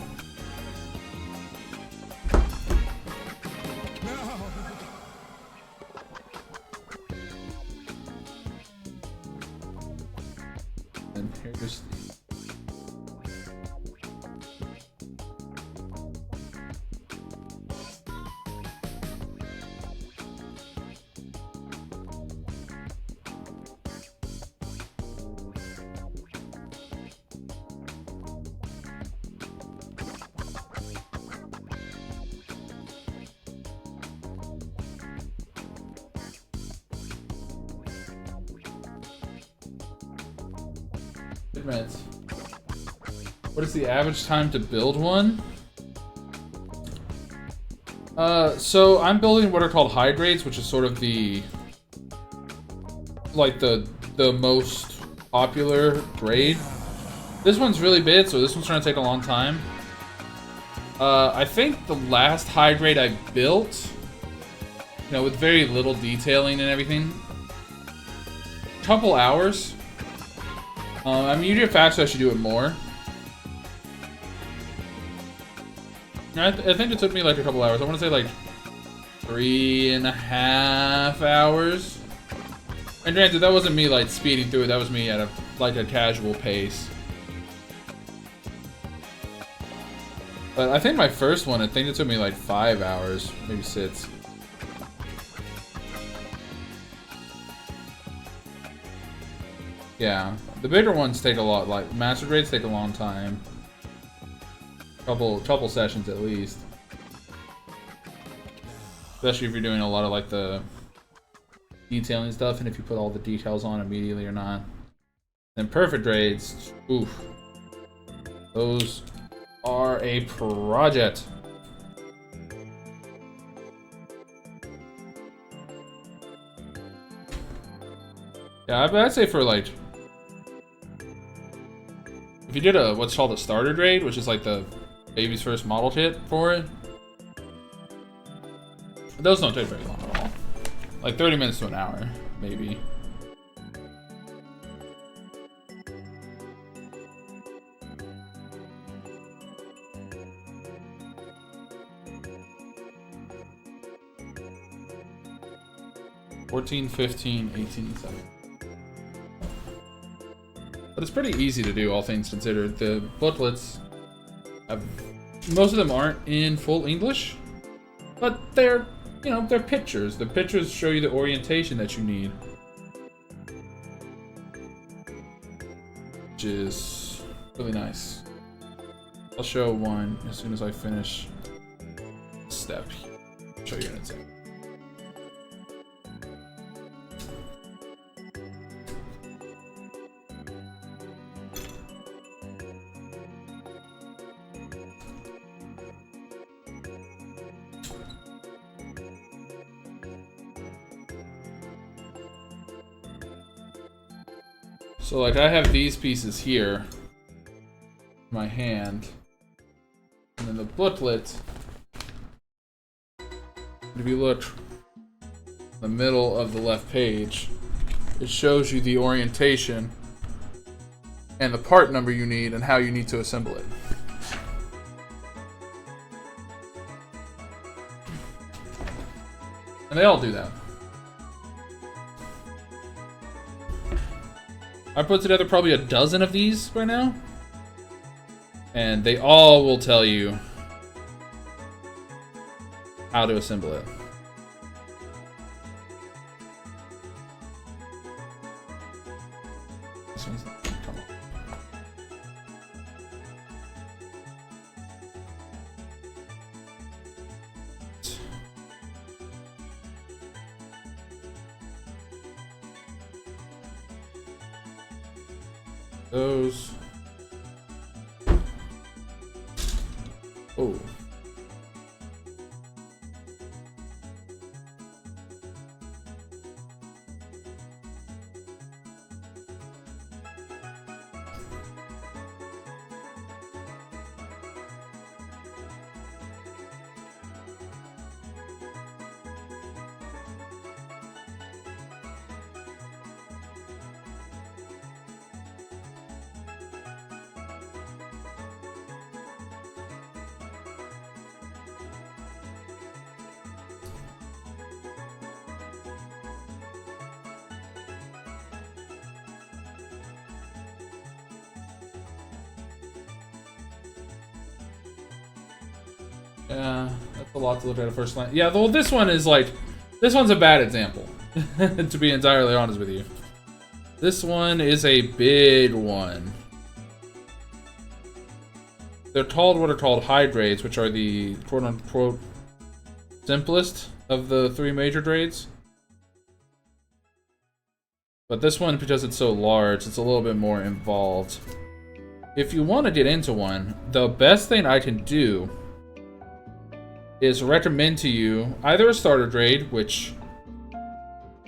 And here's the What is the average time to build one? So I'm building what are called high grades, which is sort of the most popular grade. This one's really big, so this one's trying to take a long time. I think the last high grade I built, you know, with very little detailing and everything, couple hours. I mean, you do it faster, I should do it more. I think it took me like a couple hours. I want to say like 3.5 hours. And granted, that wasn't me like speeding through it. That was me at a casual pace. But I think my first one, I think it took me like 5 hours, maybe 6. Yeah, the bigger ones take a lot. Like master grades take a long time. Couple sessions at least. Especially if you're doing a lot of like the detailing stuff, and if you put all the details on immediately or not. Then perfect grades, oof. Those are a project. Yeah, I'd say for like, if you did a what's called a starter grade, which is like the baby's first model kit for it, those don't take very long at all. Like 30 minutes to an hour, maybe. $14, $15, $18, $7. But it's pretty easy to do, all things considered. The booklets have, most of them aren't in full English, but they're, you know, they're pictures. The pictures show you the orientation that you need, which is really nice. I'll show one as soon as I finish this step. I'll show you in a second. So like I have these pieces here in my hand, and then the booklet, if you look in the middle of the left page, it shows you the orientation and the part number you need and how you need to assemble it. And they all do that. I put together probably a dozen of these right now, and they all will tell you how to assemble it. This one's not gonna come up. Those. Oh. Yeah, that's a lot to look at first glance. Yeah, well, this one is like, this one's a bad example, to be entirely honest with you. This one is a big one. They're called what are called high grades, which are the quote-unquote simplest of the three major grades. But this one, because it's so large, it's a little bit more involved. If you want to get into one, the best thing I can do is recommend to you either a starter grade, which,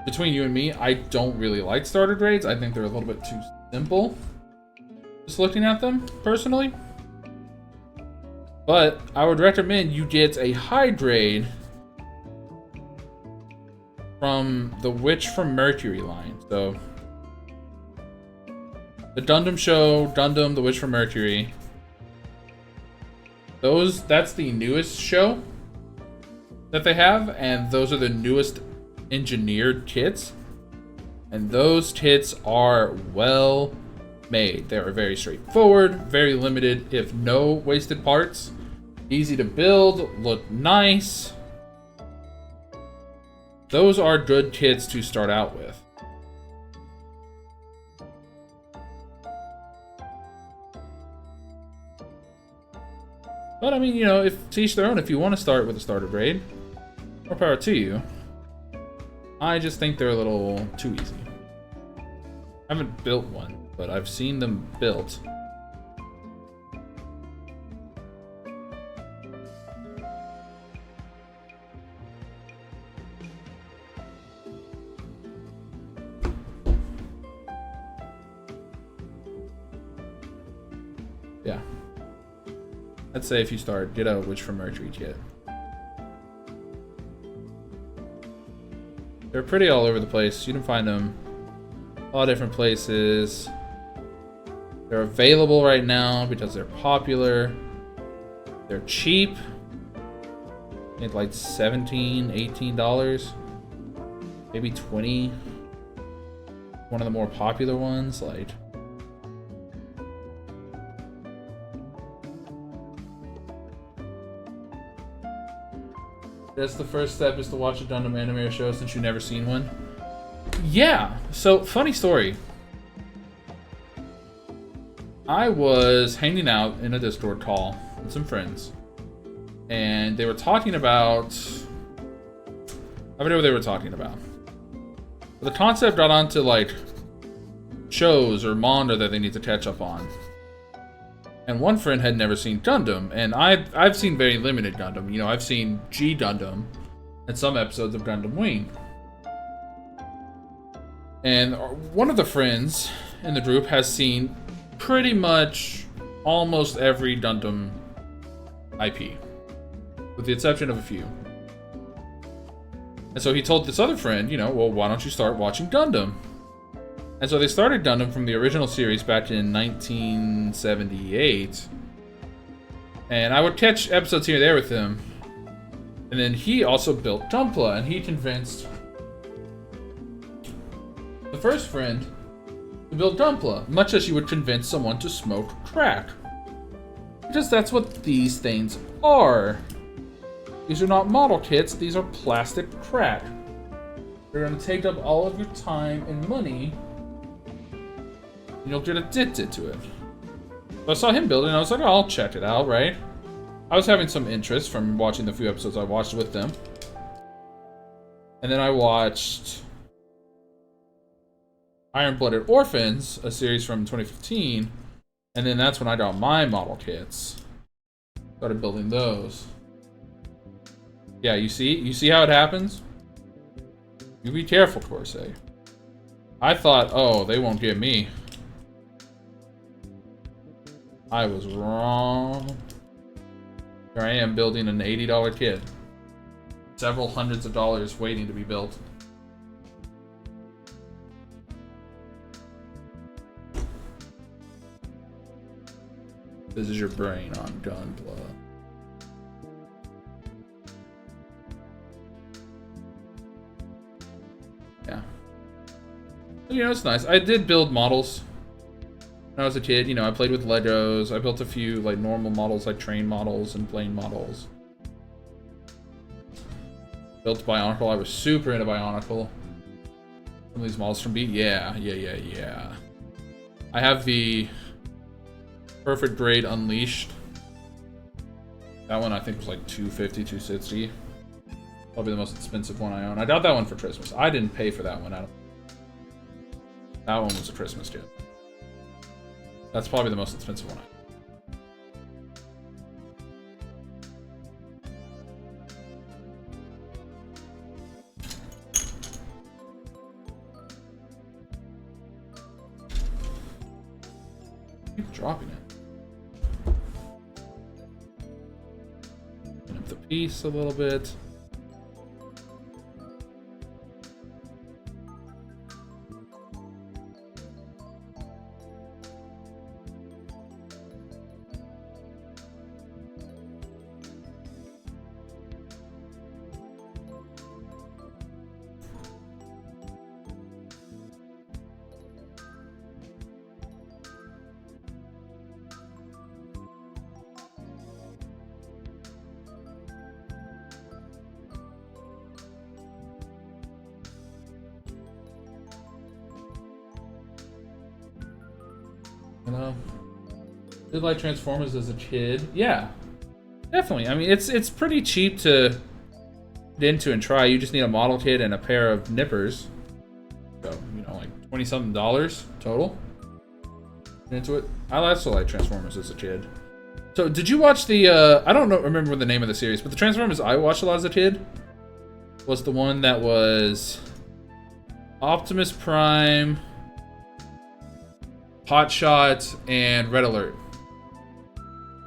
between you and me, I don't really like starter grades. I think they're a little bit too simple, just looking at them, personally. But I would recommend you get a high grade from the Witch from Mercury line. So, the Gundam show, Gundam, the Witch from Mercury. That's the newest show that they have, and those are the newest engineered kits, and those kits are well made. They are very straightforward, very limited, if no wasted parts, easy to build, look nice. Those are good kits to start out with. But I mean, you know, if to each their own. If you want to start with a starter grade, more power to you. I just think they're a little too easy. I haven't built one, but I've seen them built. Yeah. I'd say if you start, get a Witch from Mercury kit. They're pretty all over the place. You can find them a lot of different places. They're available right now because they're popular. They're cheap. I think like $17, $18. Maybe 20. One of the more popular ones, like. That's the first step, is to watch a Gundam anime or show since you've never seen one. Yeah, so funny story. I was hanging out in a Discord call with some friends, and they were talking about, I forget what they were talking about. But the concept got onto like shows or manga that they need to catch up on. And one friend had never seen Gundam, and I've seen very limited Gundam. You know, I've seen G Gundam and some episodes of Gundam Wing. And one of the friends in the group has seen pretty much almost every Gundam IP, with the exception of a few. And so he told this other friend, you know, well, why don't you start watching Gundam? And so they started Gundam from the original series back in 1978. And I would catch episodes here and there with him. And then he also built Gunpla, and he convinced the first friend to build Gunpla, much as you would convince someone to smoke crack. Because that's what these things are. These are not model kits, these are plastic crack. They're going to take up all of your time and money, and you'll get addicted to it. So I saw him build it, and I was like, oh, I'll check it out, right? I was having some interest from watching the few episodes I watched with them. And then I watched Iron-Blooded Orphans, a series from 2015, and then that's when I got my model kits. Started building those. Yeah, you see how it happens? You be careful, Corsair. I thought, oh, they won't get me. I was wrong. Here I am building an $80 kit. Several hundreds of dollars waiting to be built. This is your brain on Gunpla. Yeah. You know, it's nice. I did build models when I was a kid. You know, I played with Legos. I built a few, like, normal models, like train models and plane models. Built Bionicle. I was super into Bionicle. Some of these models from B. Yeah. I have the Perfect Grade Unleashed. That one I think was like $250, $260. Probably the most expensive one I own. I got that one for Christmas. I didn't pay for that one. That one was a Christmas gift. That's probably the most expensive one I own. Keep dropping it. Open up the piece a little bit. Did like Transformers as a kid? Yeah, definitely. I mean, it's pretty cheap to get into and try. You just need a model kit and a pair of nippers. So, you know, like $20-something total. Get into it. I also like Transformers as a kid. So, did you watch the? I don't remember the name of the series, but the Transformers I watched a lot as a kid was the one that was Optimus Prime, Hotshot, and Red Alert.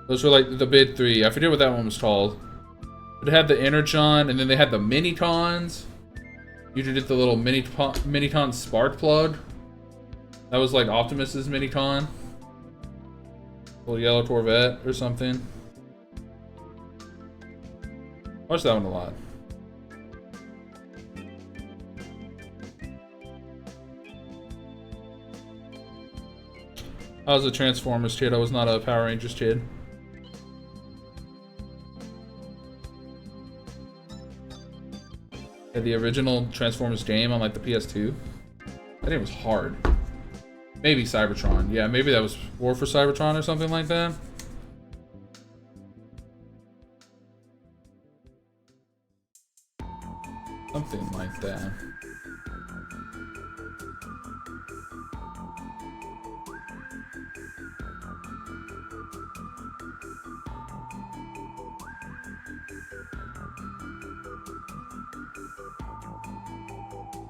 Those were like the big three. I forget what that one was called. But it had the Energon, and then they had the Minitons. You did the little Miniton spark plug. That was like Optimus's Miniton. Little yellow Corvette or something. Watched that one a lot. I was a Transformers kid. I was not a Power Rangers kid. Had the original Transformers game on like the PS2. That game was hard. Maybe Cybertron. Yeah, maybe that was War for Cybertron or something like that. Something like that.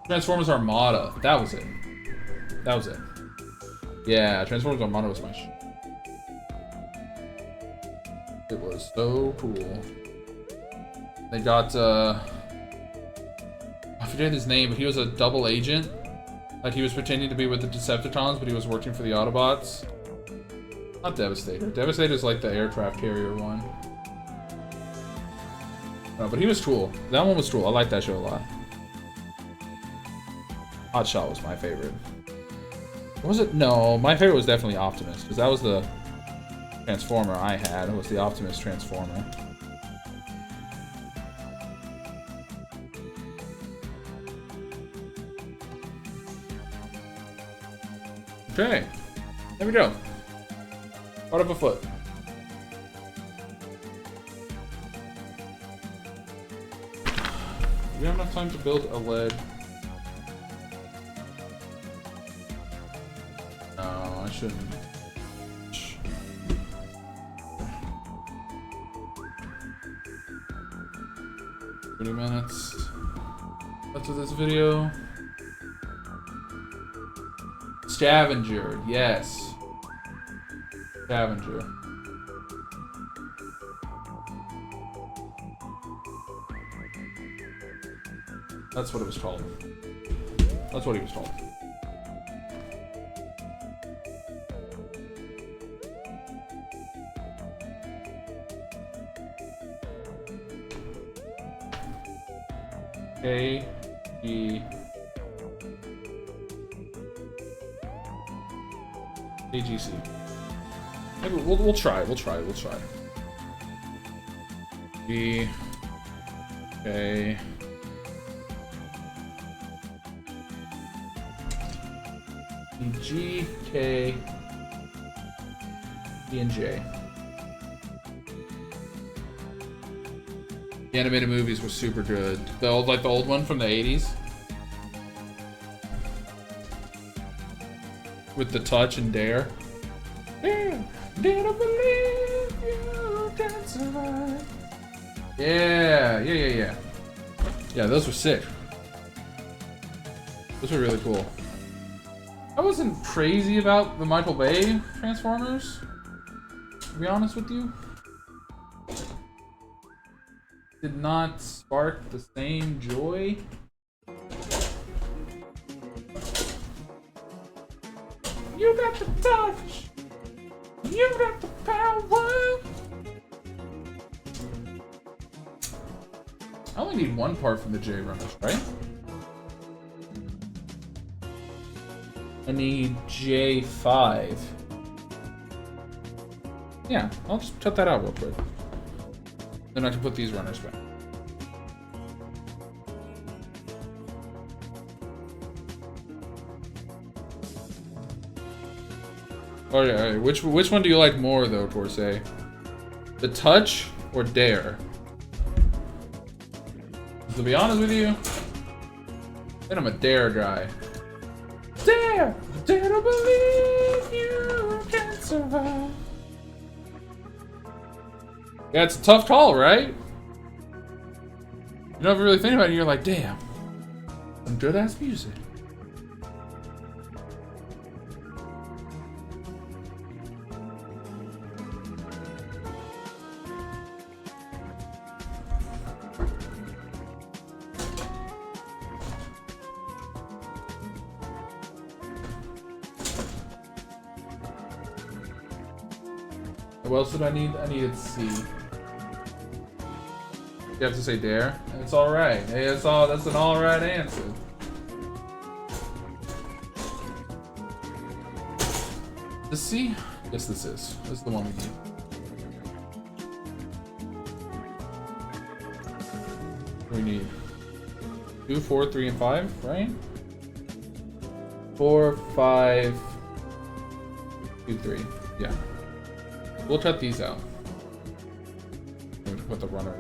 Transformers Armada. That was it. That was it. Yeah, Transformers Armada was my shit. It was so cool. They got, I forget his name, but he was a double agent. Like, he was pretending to be with the Decepticons, but he was working for the Autobots. Not Devastator. Devastator is like the aircraft carrier one. No, but he was cool. That one was cool. I liked that show a lot. Hotshot was my favorite. Was it? No, my favorite was definitely Optimus, because that was the Transformer I had. It was the Optimus Transformer. Okay, there we go. Part of a foot. We don't have enough time to build a leg. No, I shouldn't. 30 minutes. That's this video. Scavenger, yes. Scavenger. That's what it was called. That's what he was called. AGC. Maybe we'll try. We'll try. G K G K E and J. The animated movies were super good. The old one from the 80s. With the touch and dare. Yeah, didn't believe you can survive. Yeah. Yeah, those were sick. Those were really cool. I wasn't crazy about the Michael Bay Transformers, to be honest with you. Did not spark the same joy. You got the touch. You got the power. I only need one part from the J Runners, right? I need J5. Yeah, I'll just cut that out real quick. Then I can put these runners back. Alright. Which one do you like more though, Torsay? The touch or dare? To be honest with you, then I'm a dare guy. Dare! Dare to believe you can survive. Yeah, it's a tough call, right? You don't really think about it, you're like, damn, some good ass music. What else did I need? I needed C. You have to say dare? It's alright. Hey, that's an alright answer. This C? Yes, this is. This is the one we need. We need 2, 4, 3, and 5, right? 4, 5, 2, 3. Yeah. We'll check these out. With the runner.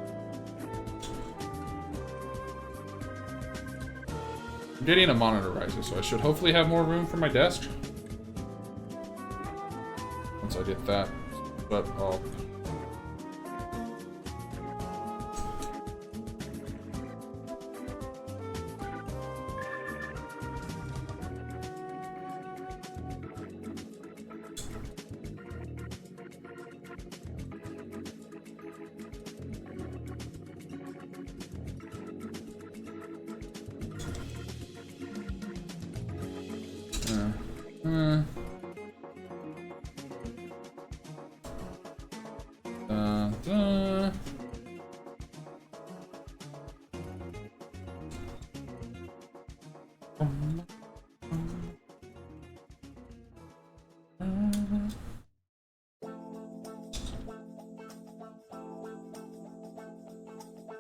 I'm getting a monitor riser, so I should hopefully have more room for my desk. Once I get that, but I'll.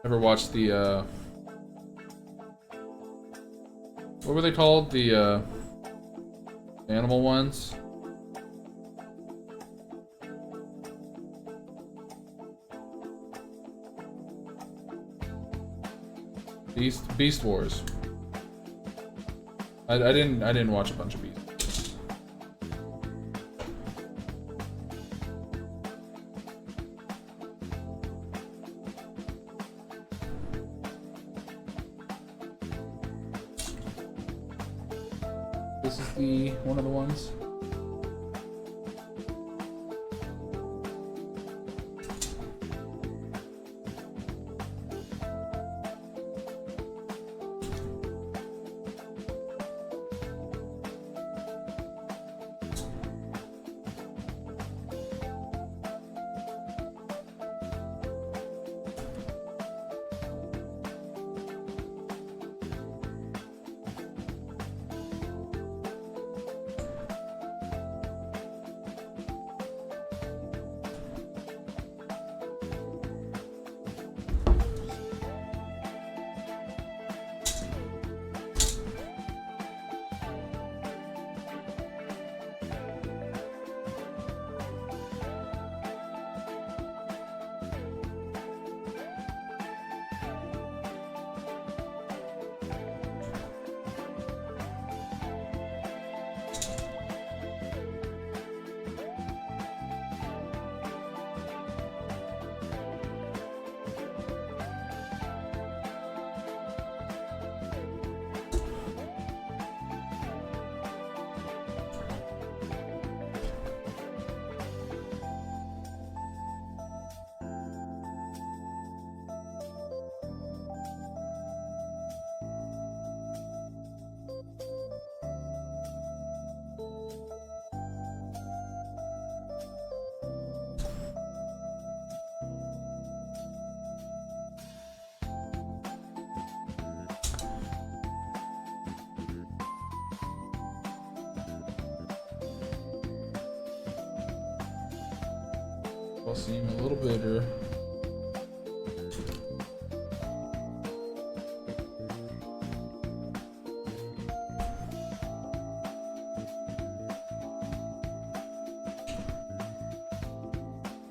Ever watched the what were they called? The animal ones? Beast Wars. I didn't watch a bunch of Beast Wars. This is one of the ones. I'll seem a little bigger.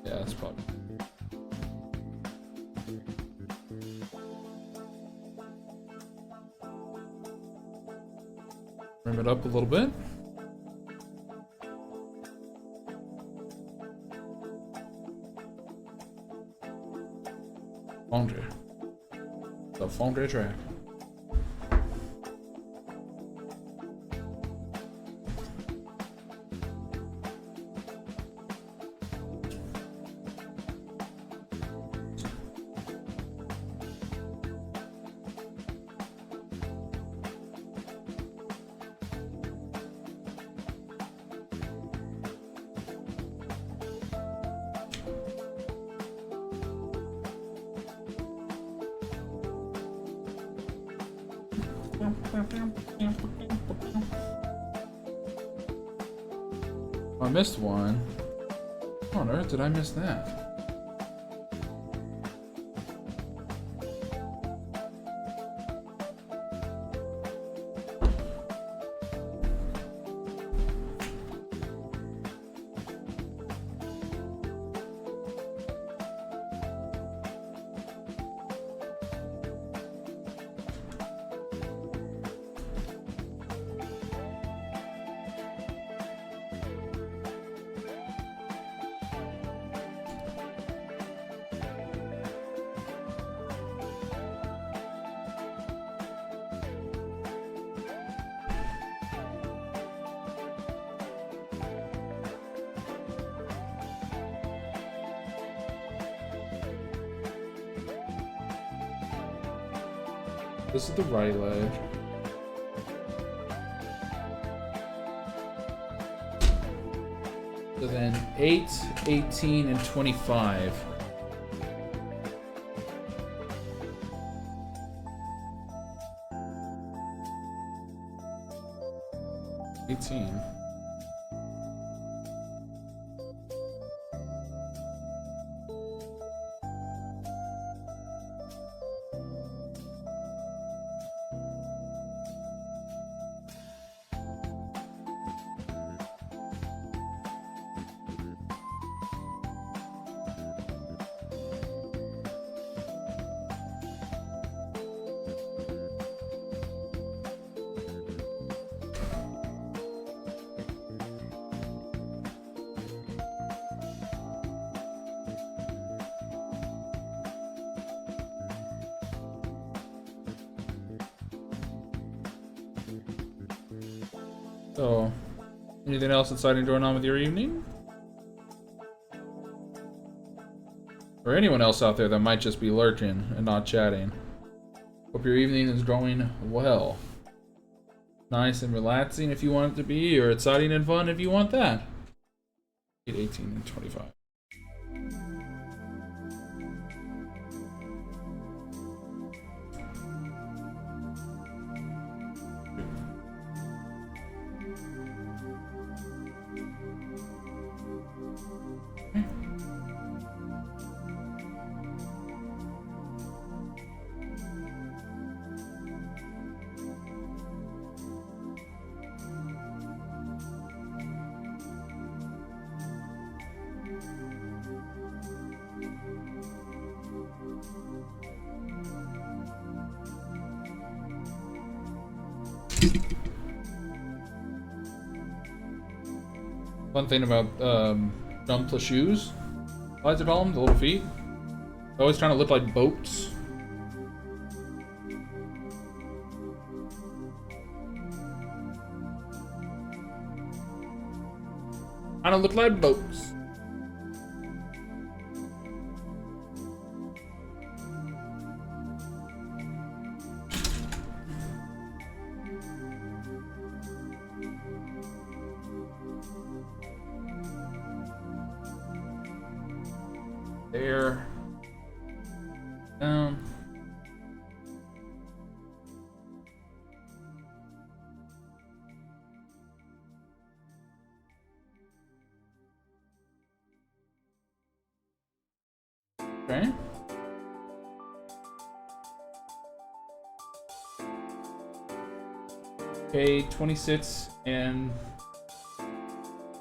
Yeah, that's probably. Trim it up a little bit. Foundry. The Foundry track. Oh, I missed one. How on earth did I miss that? This is the right leg. So then 8, 18, and 25. So, anything else exciting going on with your evening? Or anyone else out there that might just be lurking and not chatting. Hope your evening is going well. Nice and relaxing if you want it to be, or exciting and fun if you want that. 8, 18, and 25. Fun thing about jump plus shoes, why is it call them? The little feet? They're always trying to look like boats. Trying to look like boats. There. Down. Okay. Okay, 26 and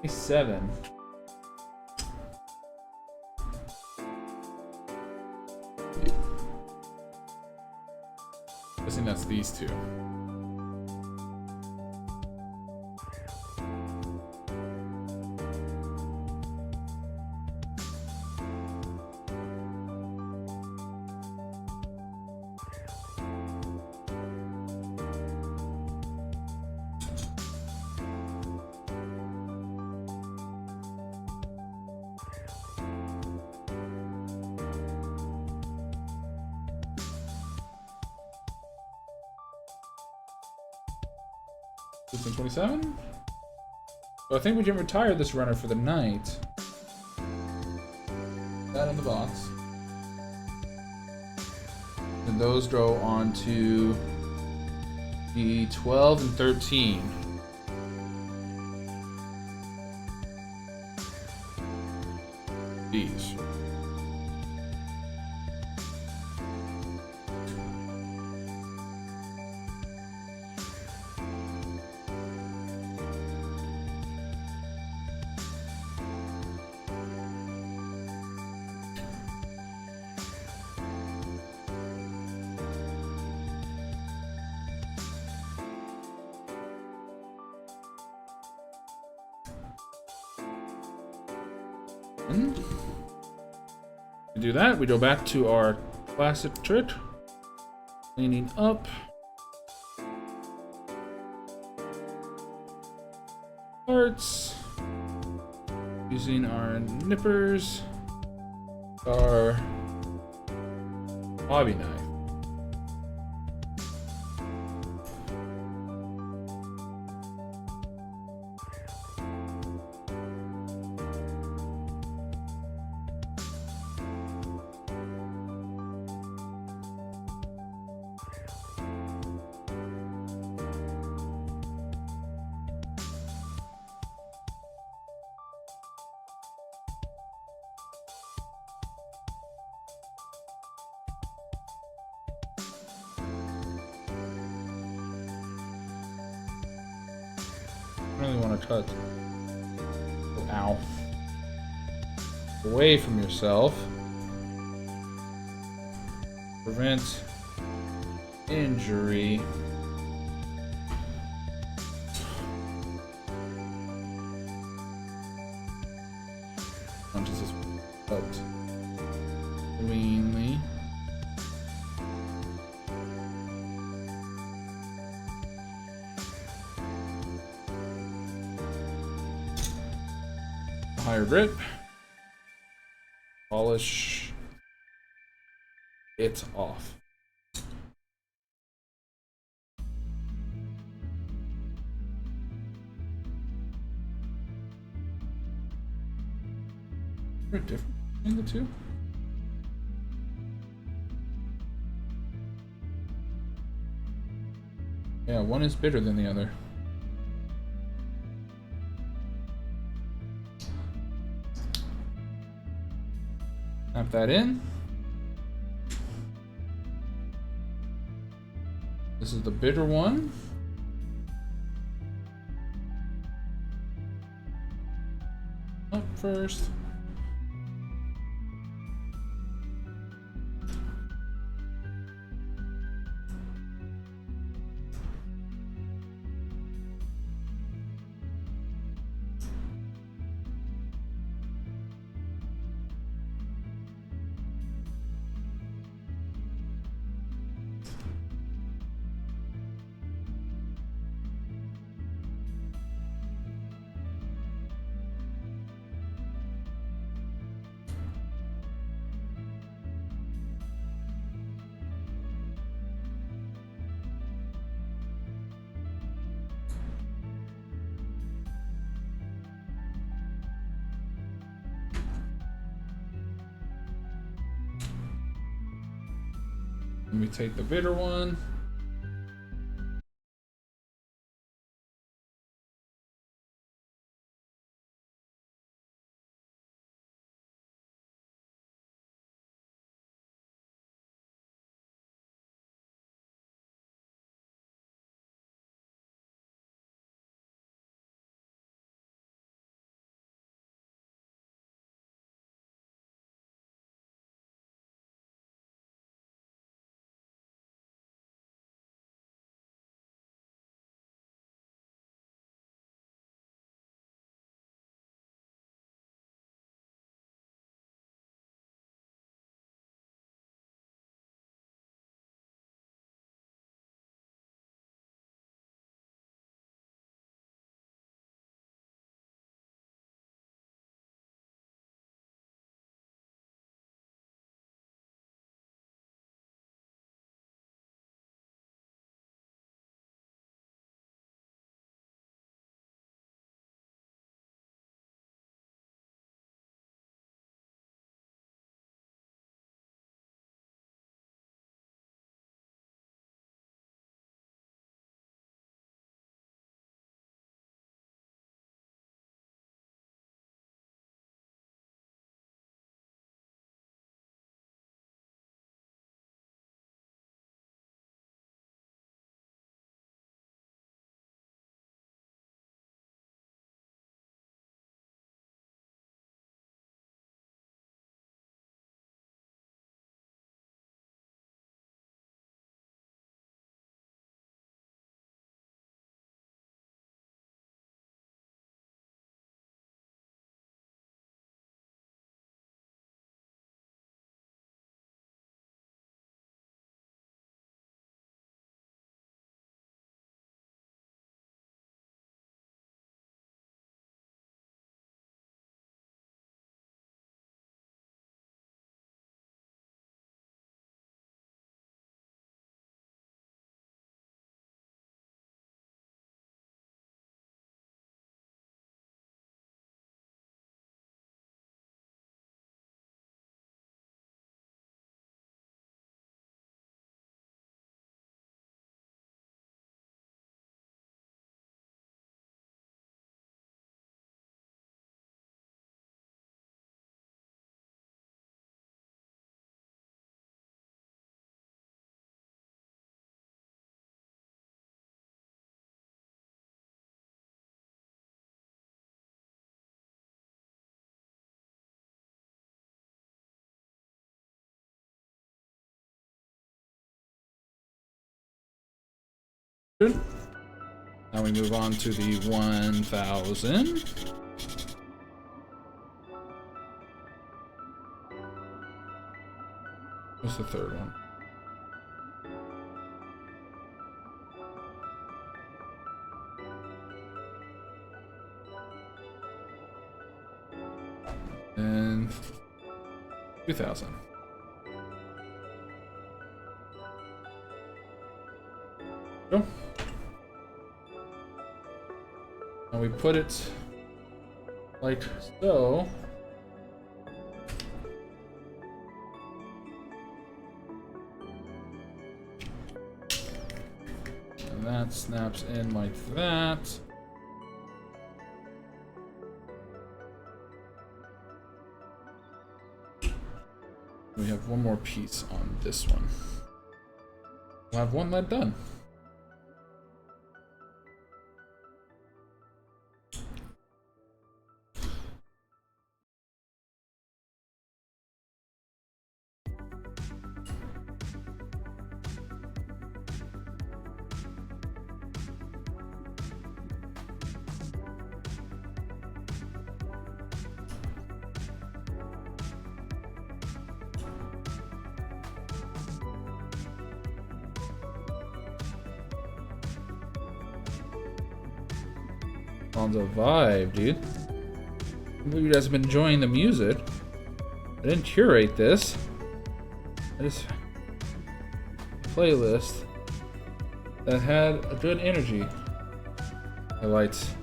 27. Guessing that's these two. It's in 27? So I think we can retire this runner for the night. That in the box. And those go on to Be 12 and 13. These. To do that, we go back to our classic trick. Cleaning up. Parts. Using our nippers. Our hobby knife. I really want to cut. Ow. Away from yourself. Prevent injury. How does this cut cleanly? Higher grip. Polish it off. Is there a difference between the two? Yeah, one is bitter than the other. Snap that in. This is the bitter one. Up first. Let me take the bitter one. Good. Now we move on to the 1000. What's the third one? And 2000. Go. And we put it like so. And that snaps in like that. We have one more piece on this one. We'll have one lead done. On the vibe, dude. I hope you guys have been enjoying the music. I didn't curate this. I just playlist that had a good energy. Highlights.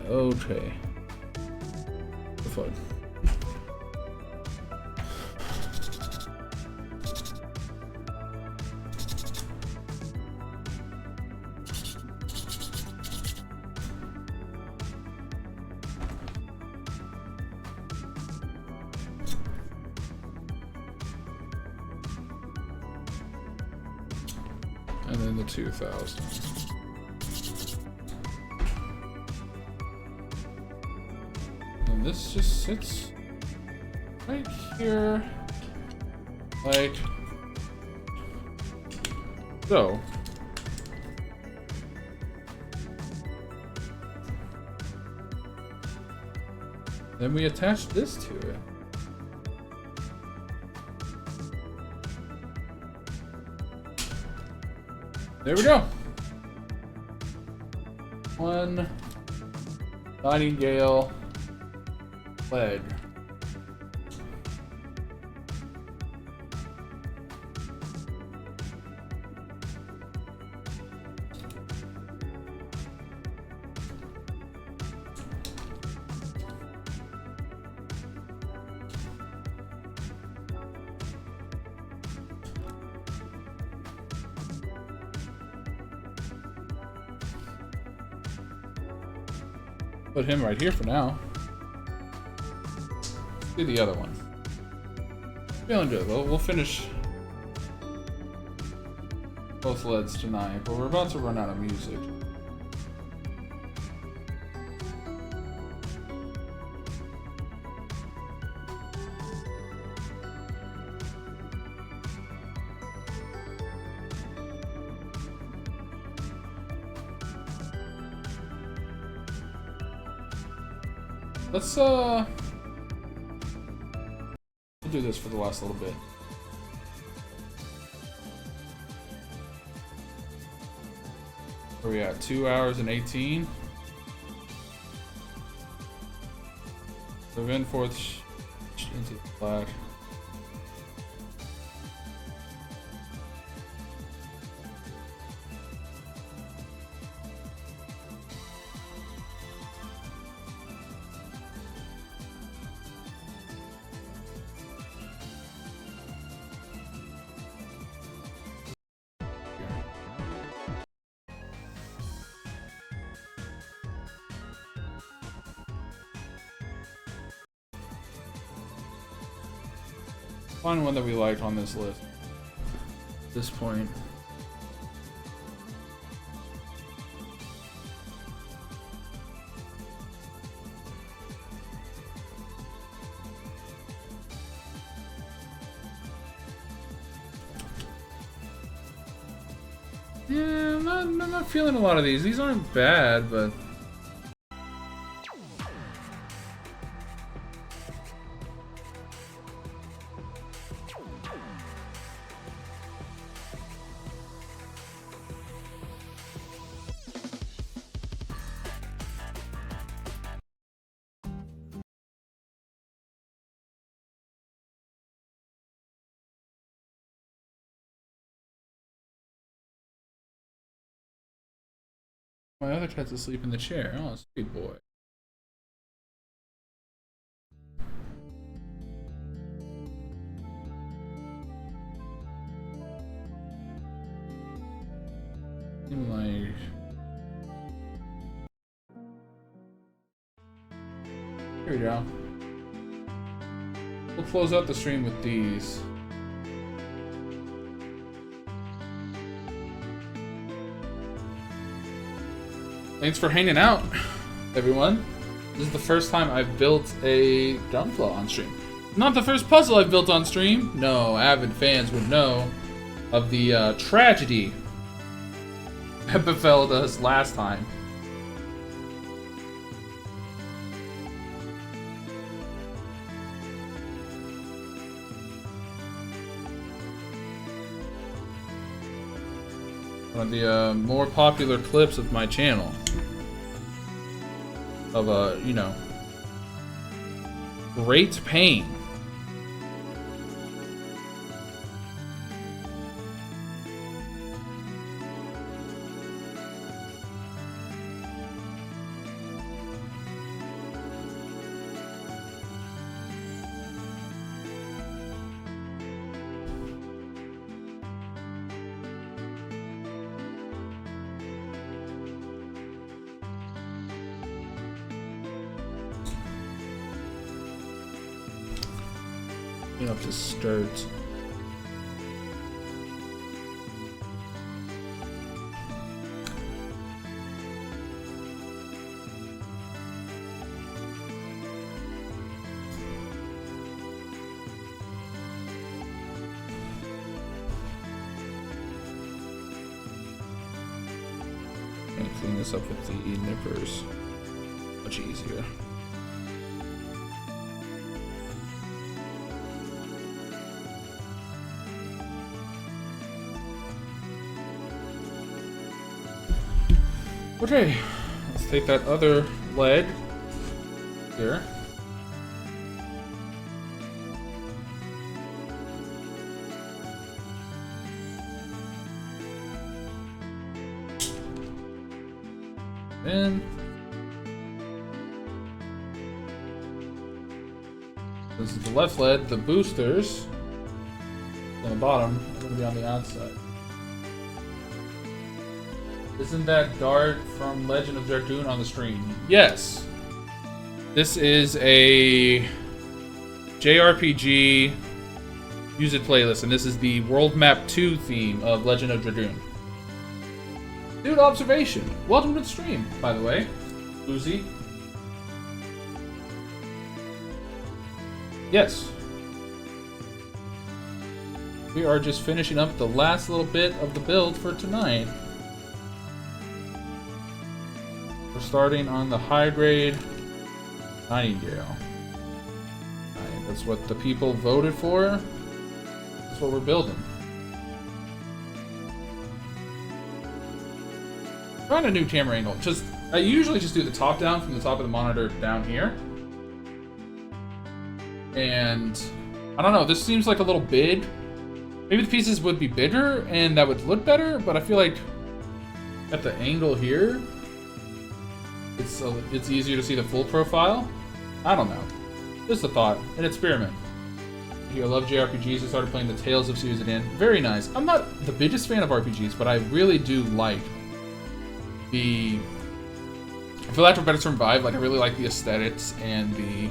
Okay. The fuck. And then the 2000. And this just sits right here, like so. Then we attach this to it. There we go. One Nightingale leg. Put him right here for now. Do the other one. Feeling good. We'll finish both leads tonight, but we're about to run out of music. Let's we'll do this for the last little bit. Where we at? 2 hours and 18. So in fourth into the black. Find one that we liked on this list at this point. Yeah. I'm not feeling a lot of these. These aren't bad, but... My other cat's asleep in the chair. Oh, sweet boy. Like... Here we go. We'll close out the stream with these. Thanks for hanging out, everyone. This is the first time I've built a Gunflaw on stream. Not the first puzzle I've built on stream. No, avid fans would know of the tragedy that befell us last time. One of the more popular clips of my channel. Of, you know, great pain. Up to start. And clean this up with the nippers. Much easier. Okay, let's take that other leg here. In. This is the left leg. The boosters on the bottom are going to be on the outside. Isn't that Dart from Legend of Dragoon on the stream? Yes. This is a JRPG Use It playlist, and this is the World Map 2 theme of Legend of Dragoon. Dude, observation. Welcome to the stream, by the way. Uzi. Yes. We are just finishing up the last little bit of the build for tonight. We're starting on the high grade Nightingale. That's what the people voted for. That's what we're building. Trying a new camera angle. I usually just do the top down from the top of the monitor down here. And I don't know, this seems like a little big. Maybe the pieces would be bigger and that would look better, but I feel like at the angle here, it's easier to see the full profile. I don't know. Just a thought, an experiment. I love JRPGs. I started playing the Tales of Suikoden. Very nice. I'm not the biggest fan of RPGs, but I really do like the, for lack of a better term, vibe. Like, I really like the aesthetics and the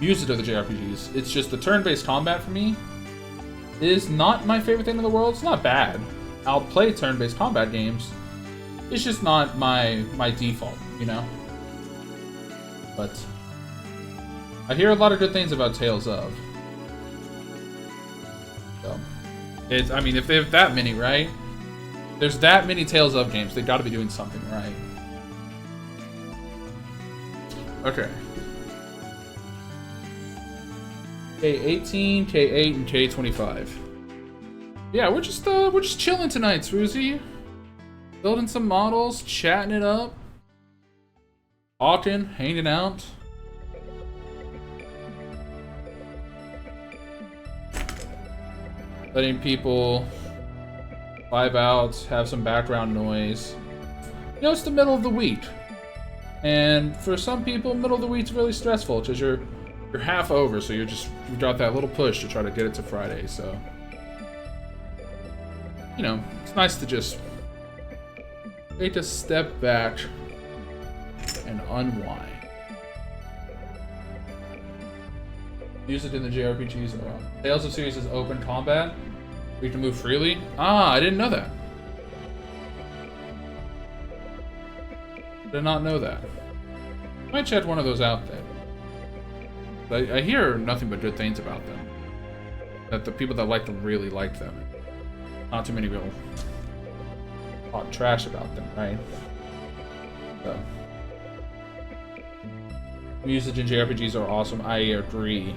music of the JRPGs. It's just the turn-based combat for me is not my favorite thing in the world. It's not bad. I'll play turn-based combat games. It's just not my default, you know? But I hear a lot of good things about Tales of. So, I mean, if they have that many, right? there's that many Tales of games. They got to be doing something right. Okay. K18, K8, and K25. Yeah, we're just chilling tonight, Swoozy. Building some models, chatting it up, talking, hanging out. Letting people vibe out, have some background noise. You know, it's the middle of the week. And for some people, middle of the week's really stressful because you're half over, so you've got that little push to try to get it to Friday, so you know, it's nice to just take a step back and unwind. Use it in the JRPGs as well. Tales of Series is open combat. We can move freely. Ah, I didn't know that. Did not know that. Might check one of those out then. But I hear nothing but good things about them. That the people that like them really like them. Not too many people talk trash about them, right? So. Music in JRPGs are awesome. I agree.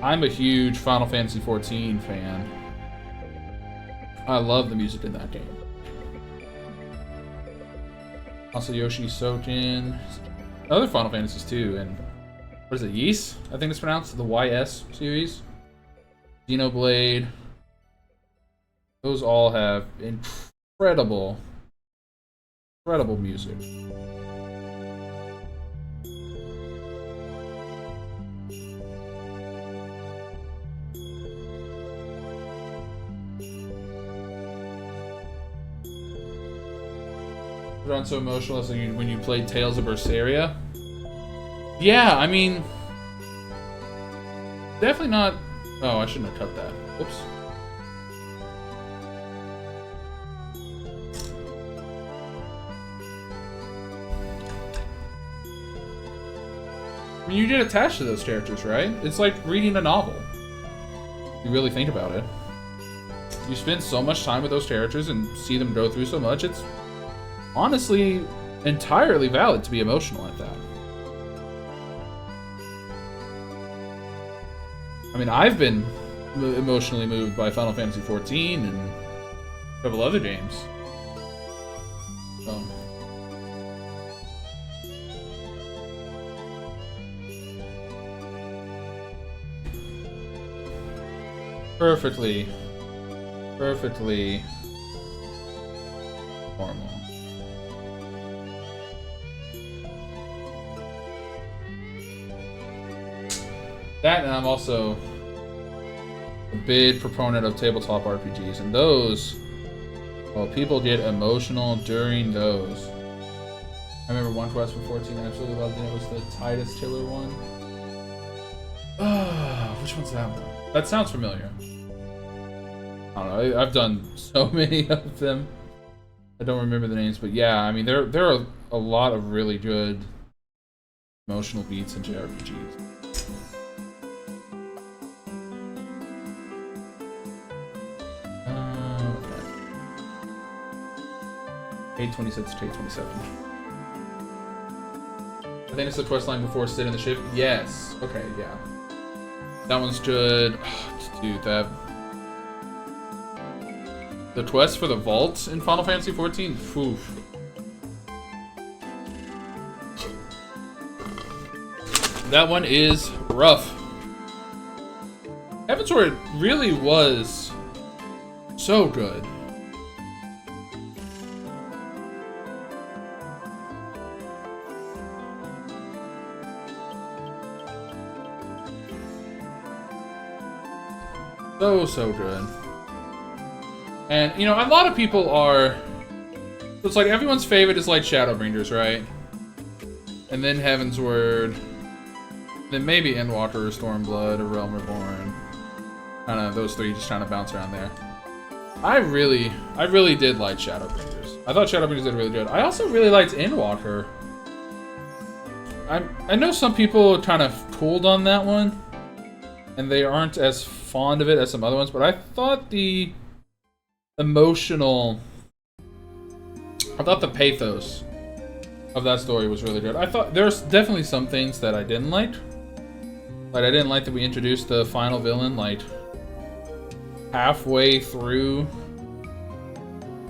I'm a huge Final Fantasy XIV fan. I love the music in that game. Also Yoshi Soken. Other Final Fantasies too, and what is it, Ys? I think it's pronounced, the YS series. Xenoblade. Those all have incredible music. Put on so emotional as when you played Tales of Berseria. Yeah, I mean, definitely not. Oh, I shouldn't have cut that. Whoops. I mean, you get attached to those characters, right? It's like reading a novel. You really think about it. You spend so much time with those characters and see them go through so much, it's honestly entirely valid to be emotional at that. I mean, I've been emotionally moved by Final Fantasy XIV and a couple other games. So. Perfectly normal. That, and I'm also a big proponent of tabletop RPGs, and those, well, people get emotional during those. I remember one quest from 14 I absolutely loved, and it was the Titus Killer one. Which one's that one? That sounds familiar. I don't know, I've done so many of them. I don't remember the names, but yeah, I mean, there are a lot of really good emotional beats in JRPGs. K26 to K27. I think it's the quest line before Sit in the Ship. Yes. Okay, yeah. That one's good. Dude, that... The quest for the vault in Final Fantasy XIV? Oof. That one is rough. Heaven's Word really was so good. So good. And, you know, a lot of people are... It's like everyone's favorite is like Shadowbringers, right? And then Heaven's Word. Then maybe Endwalker or Stormblood or Realm Reborn. Kind of, those three just kind of bounce around there. I really did like Shadowbringers. I thought Shadowbringers did really good. I also really liked Endwalker. I know some people kind of cooled on that one. And they aren't as fond of it as some other ones, but I thought the emotional I thought the pathos of that story was really good. I thought there's definitely some things that I didn't like. Like, I didn't like that we introduced the final villain, like, halfway through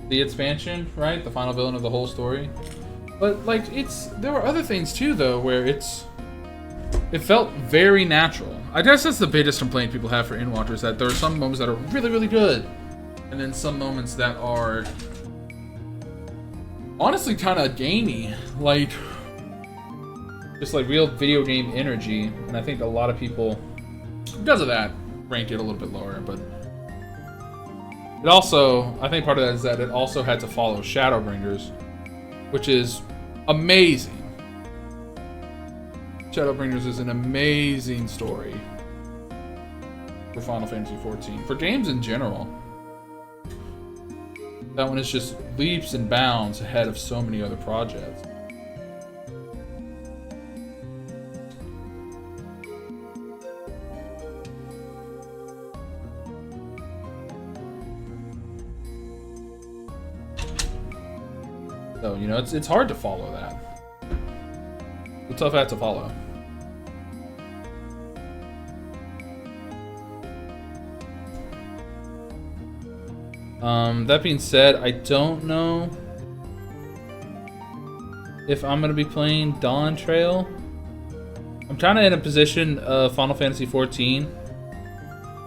the expansion, right? The final villain of the whole story. But, like, there were other things, too, though, where it felt very natural. I guess that's the biggest complaint people have for Endwalker, is that there are some moments that are really, really good, and then some moments that are honestly kind of gamey, like just like real video game energy. And I think a lot of people, because of that, ranked it a little bit lower. But it also, I think part of that is that it also had to follow Shadowbringers, which is amazing. Shadowbringers is an amazing story for Final Fantasy XIV. For games in general. That one is just leaps and bounds ahead of so many other projects. So, you know, it's hard to follow that. It's a tough act to follow. That being said, I don't know if I'm gonna be playing Dawn Trail. I'm kind of in a position of Final Fantasy XIV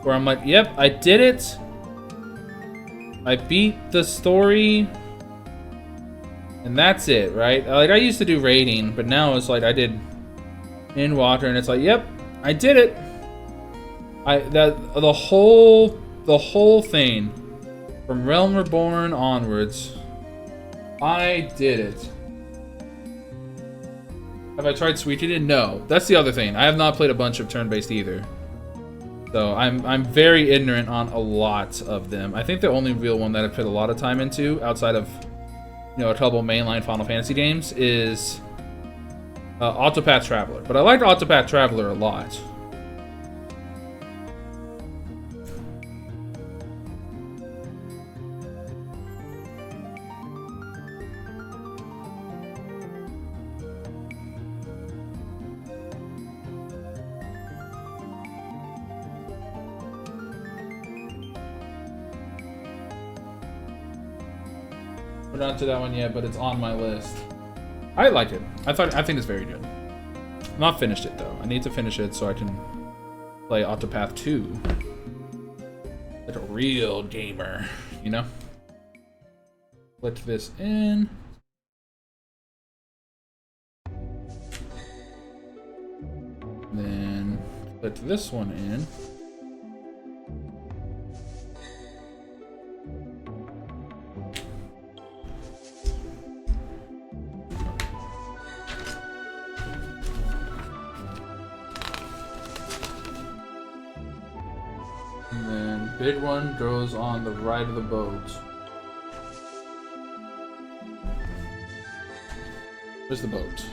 where I'm like, yep, I did it. I beat the story, and that's it, right? Like, I used to do raiding, but now it's like I did Endwalker, and it's like, yep, I did it. The whole thing. From Realm Reborn onwards, I did it. Have I tried Suikoden? No. That's the other thing. I have not played a bunch of turn-based either. So I'm very ignorant on a lot of them. I think the only real one that I've put a lot of time into, outside of, you know, a couple mainline Final Fantasy games, is Octopath Traveler. But I liked Octopath Traveler a lot. We're not to that one yet, but it's on my list. I like it. I think it's very good. I've not finished it though. I need to finish it so I can play Octopath 2. Like a real gamer, you know? Put this in. Then put this one in. And then big one goes on the right of the boat. Where's the boat?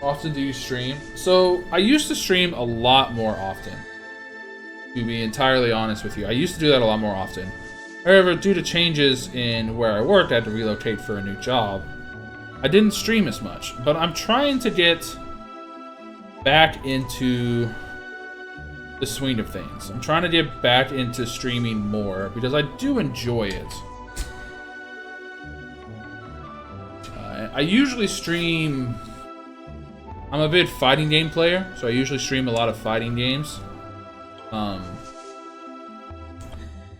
Often do you stream? So, I used to stream a lot more often. To be entirely honest with you. I used to do that a lot more often. However, due to changes in where I worked, I had to relocate for a new job. I didn't stream as much. But I'm trying to get back into the swing of things. I'm trying to get back into streaming more because I do enjoy it. I usually stream... I'm a big fighting game player, so I usually stream a lot of fighting games. I'll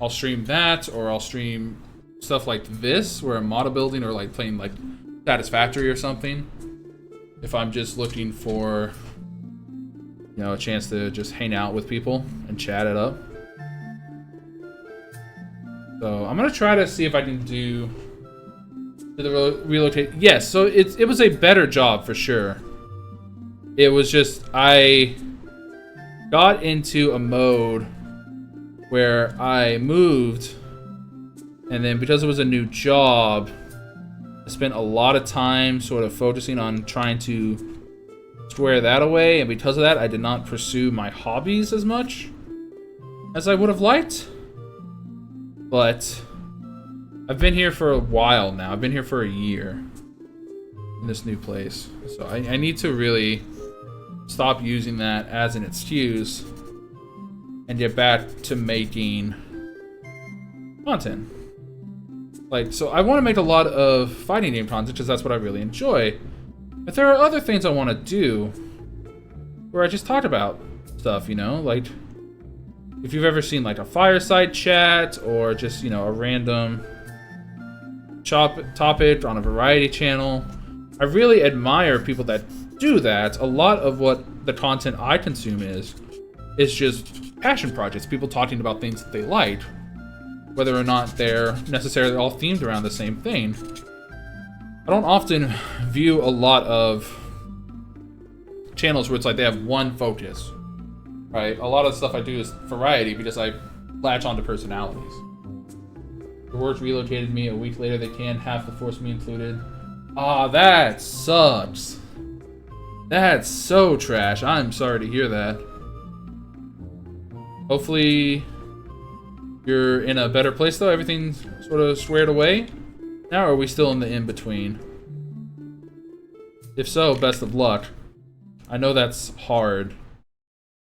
stream that, or I'll stream stuff like this, where I'm model building or like playing like Satisfactory or something. If I'm just looking for, you know, a chance to just hang out with people and chat it up. So I'm gonna try to see if I can do the relocate. Yes, so it was a better job for sure. It was just, I got into a mode where I moved, and then because it was a new job, I spent a lot of time sort of focusing on trying to square that away, and because of that, I did not pursue my hobbies as much as I would have liked. But I've been here for a while now. I've been here for a year in this new place. So I need to really stop using that as an excuse and get back to making content. Like, so I want to make a lot of fighting game content because that's what I really enjoy. But there are other things I want to do where I just talk about stuff, you know? Like, if you've ever seen like a fireside chat or just, you know, a random topic on a variety channel. I really admire people that do that. A lot of what the content I consume is just passion projects, people talking about things that they like, whether or not they're necessarily all themed around the same thing. I don't often view a lot of channels where it's like they have one focus, right? A lot of the stuff I do is variety because I latch onto personalities. The work relocated me. A week later, they canned half the force me included. Ah, that sucks. That's so trash. I'm sorry to hear that. Hopefully, you're in a better place, though. Everything's sort of squared away. Now, or are we still in the in-between? If so, best of luck. I know that's hard to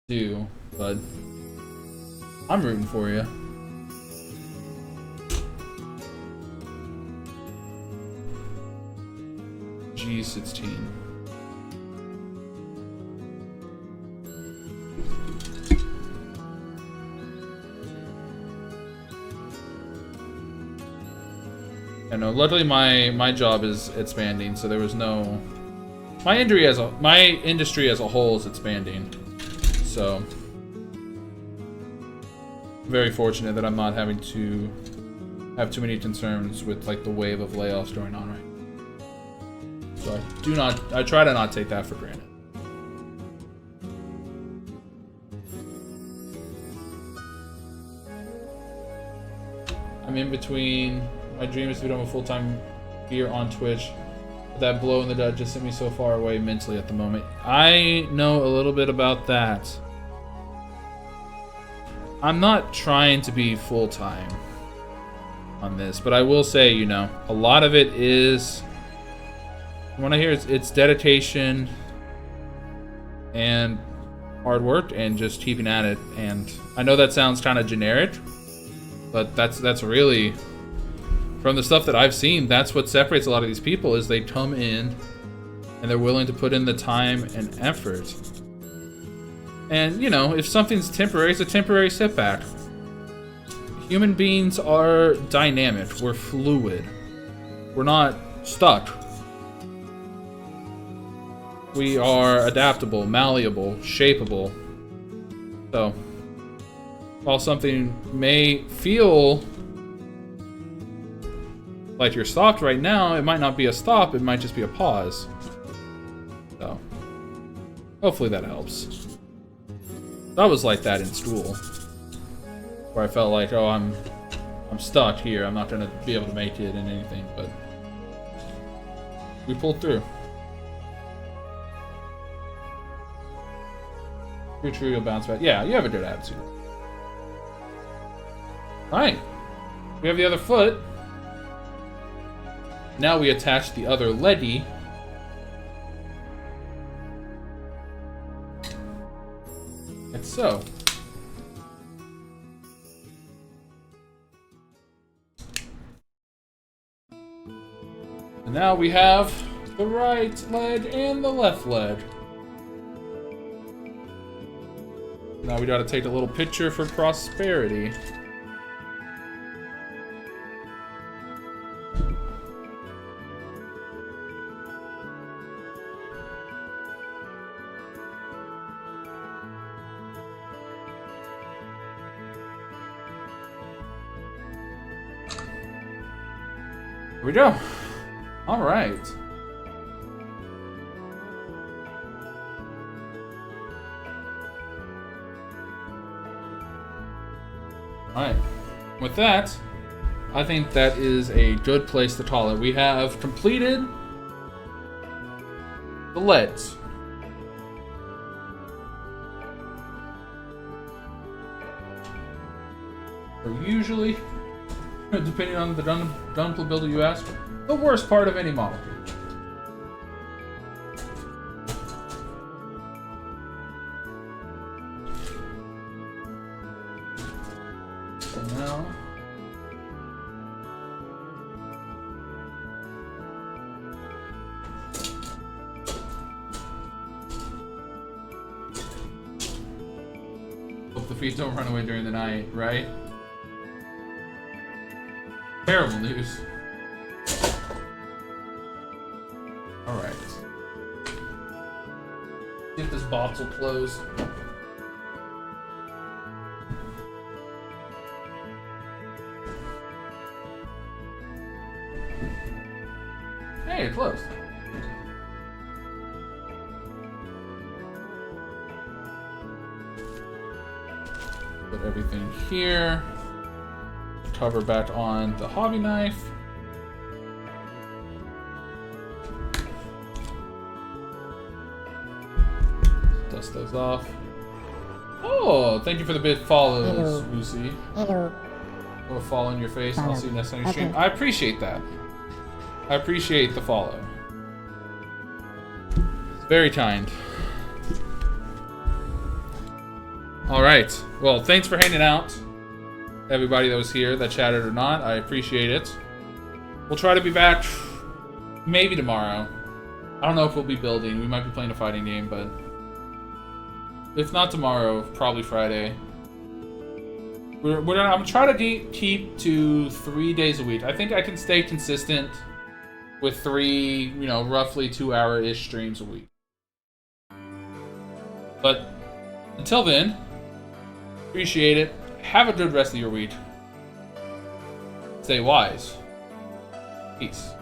do, but I'm rooting for you. G16. I know. Luckily, my job is expanding, so there was no. My industry as a whole is expanding, so I'm very fortunate that I'm not having to have too many concerns with like the wave of layoffs going on right now. So I try to not take that for granted. I'm in between. My dream is to become a full-time gear on Twitch. But that blow in the gut just sent me so far away mentally at the moment. I know a little bit about that. I'm not trying to be full-time on this, but I will say, you know, a lot of it is... What I hear is it's dedication and hard work and just keeping at it. And I know that sounds kind of generic, but that's really, from the stuff that I've seen, that's what separates a lot of these people is they come in and they're willing to put in the time and effort. And, you know, if something's temporary, it's a temporary setback. Human beings are dynamic. We're fluid. We're not stuck. We are adaptable, malleable, shapeable. So, while something may feel like you're stopped right now, it might not be a stop, it might just be a pause. So, hopefully that helps. I was like that in school, where I felt like, oh, I'm stuck here, I'm not gonna be able to make it in anything, but we pulled through. You're true, you'll bounce back. Yeah, you have a good attitude. Alright. We have the other foot. Now we attach the other leggy. Like so. And now we have the right leg and the left leg. Now we gotta take a little picture for prosperity. Here we go. All right. Alright, with that, I think that is a good place to call it. We have completed the legs. We're usually Depending on the Dunpla builder you ask, the worst part of any model. So now... hope the feet don't run away during the night, right? Terrible news. Alright. See if this box will close. Hey, it closed. Put everything here. Cover back on the hobby knife. Dust those off. Oh, thank you for the bit follows, Lucy. Hello. Or fall in your face. I'll see you next time you stream. I appreciate that. I appreciate the follow. It's very kind. Alright. Well, thanks for hanging out. Everybody that was here, that chatted or not, I appreciate it. We'll try to be back maybe tomorrow. I don't know if we'll be building. We might be playing a fighting game, but if not tomorrow, probably Friday. I'm gonna try to keep to 3 days a week. I think I can stay consistent with 3, roughly 2-hour-ish streams a week. But until then, appreciate it. Have a good rest of your week. Stay wise. Peace.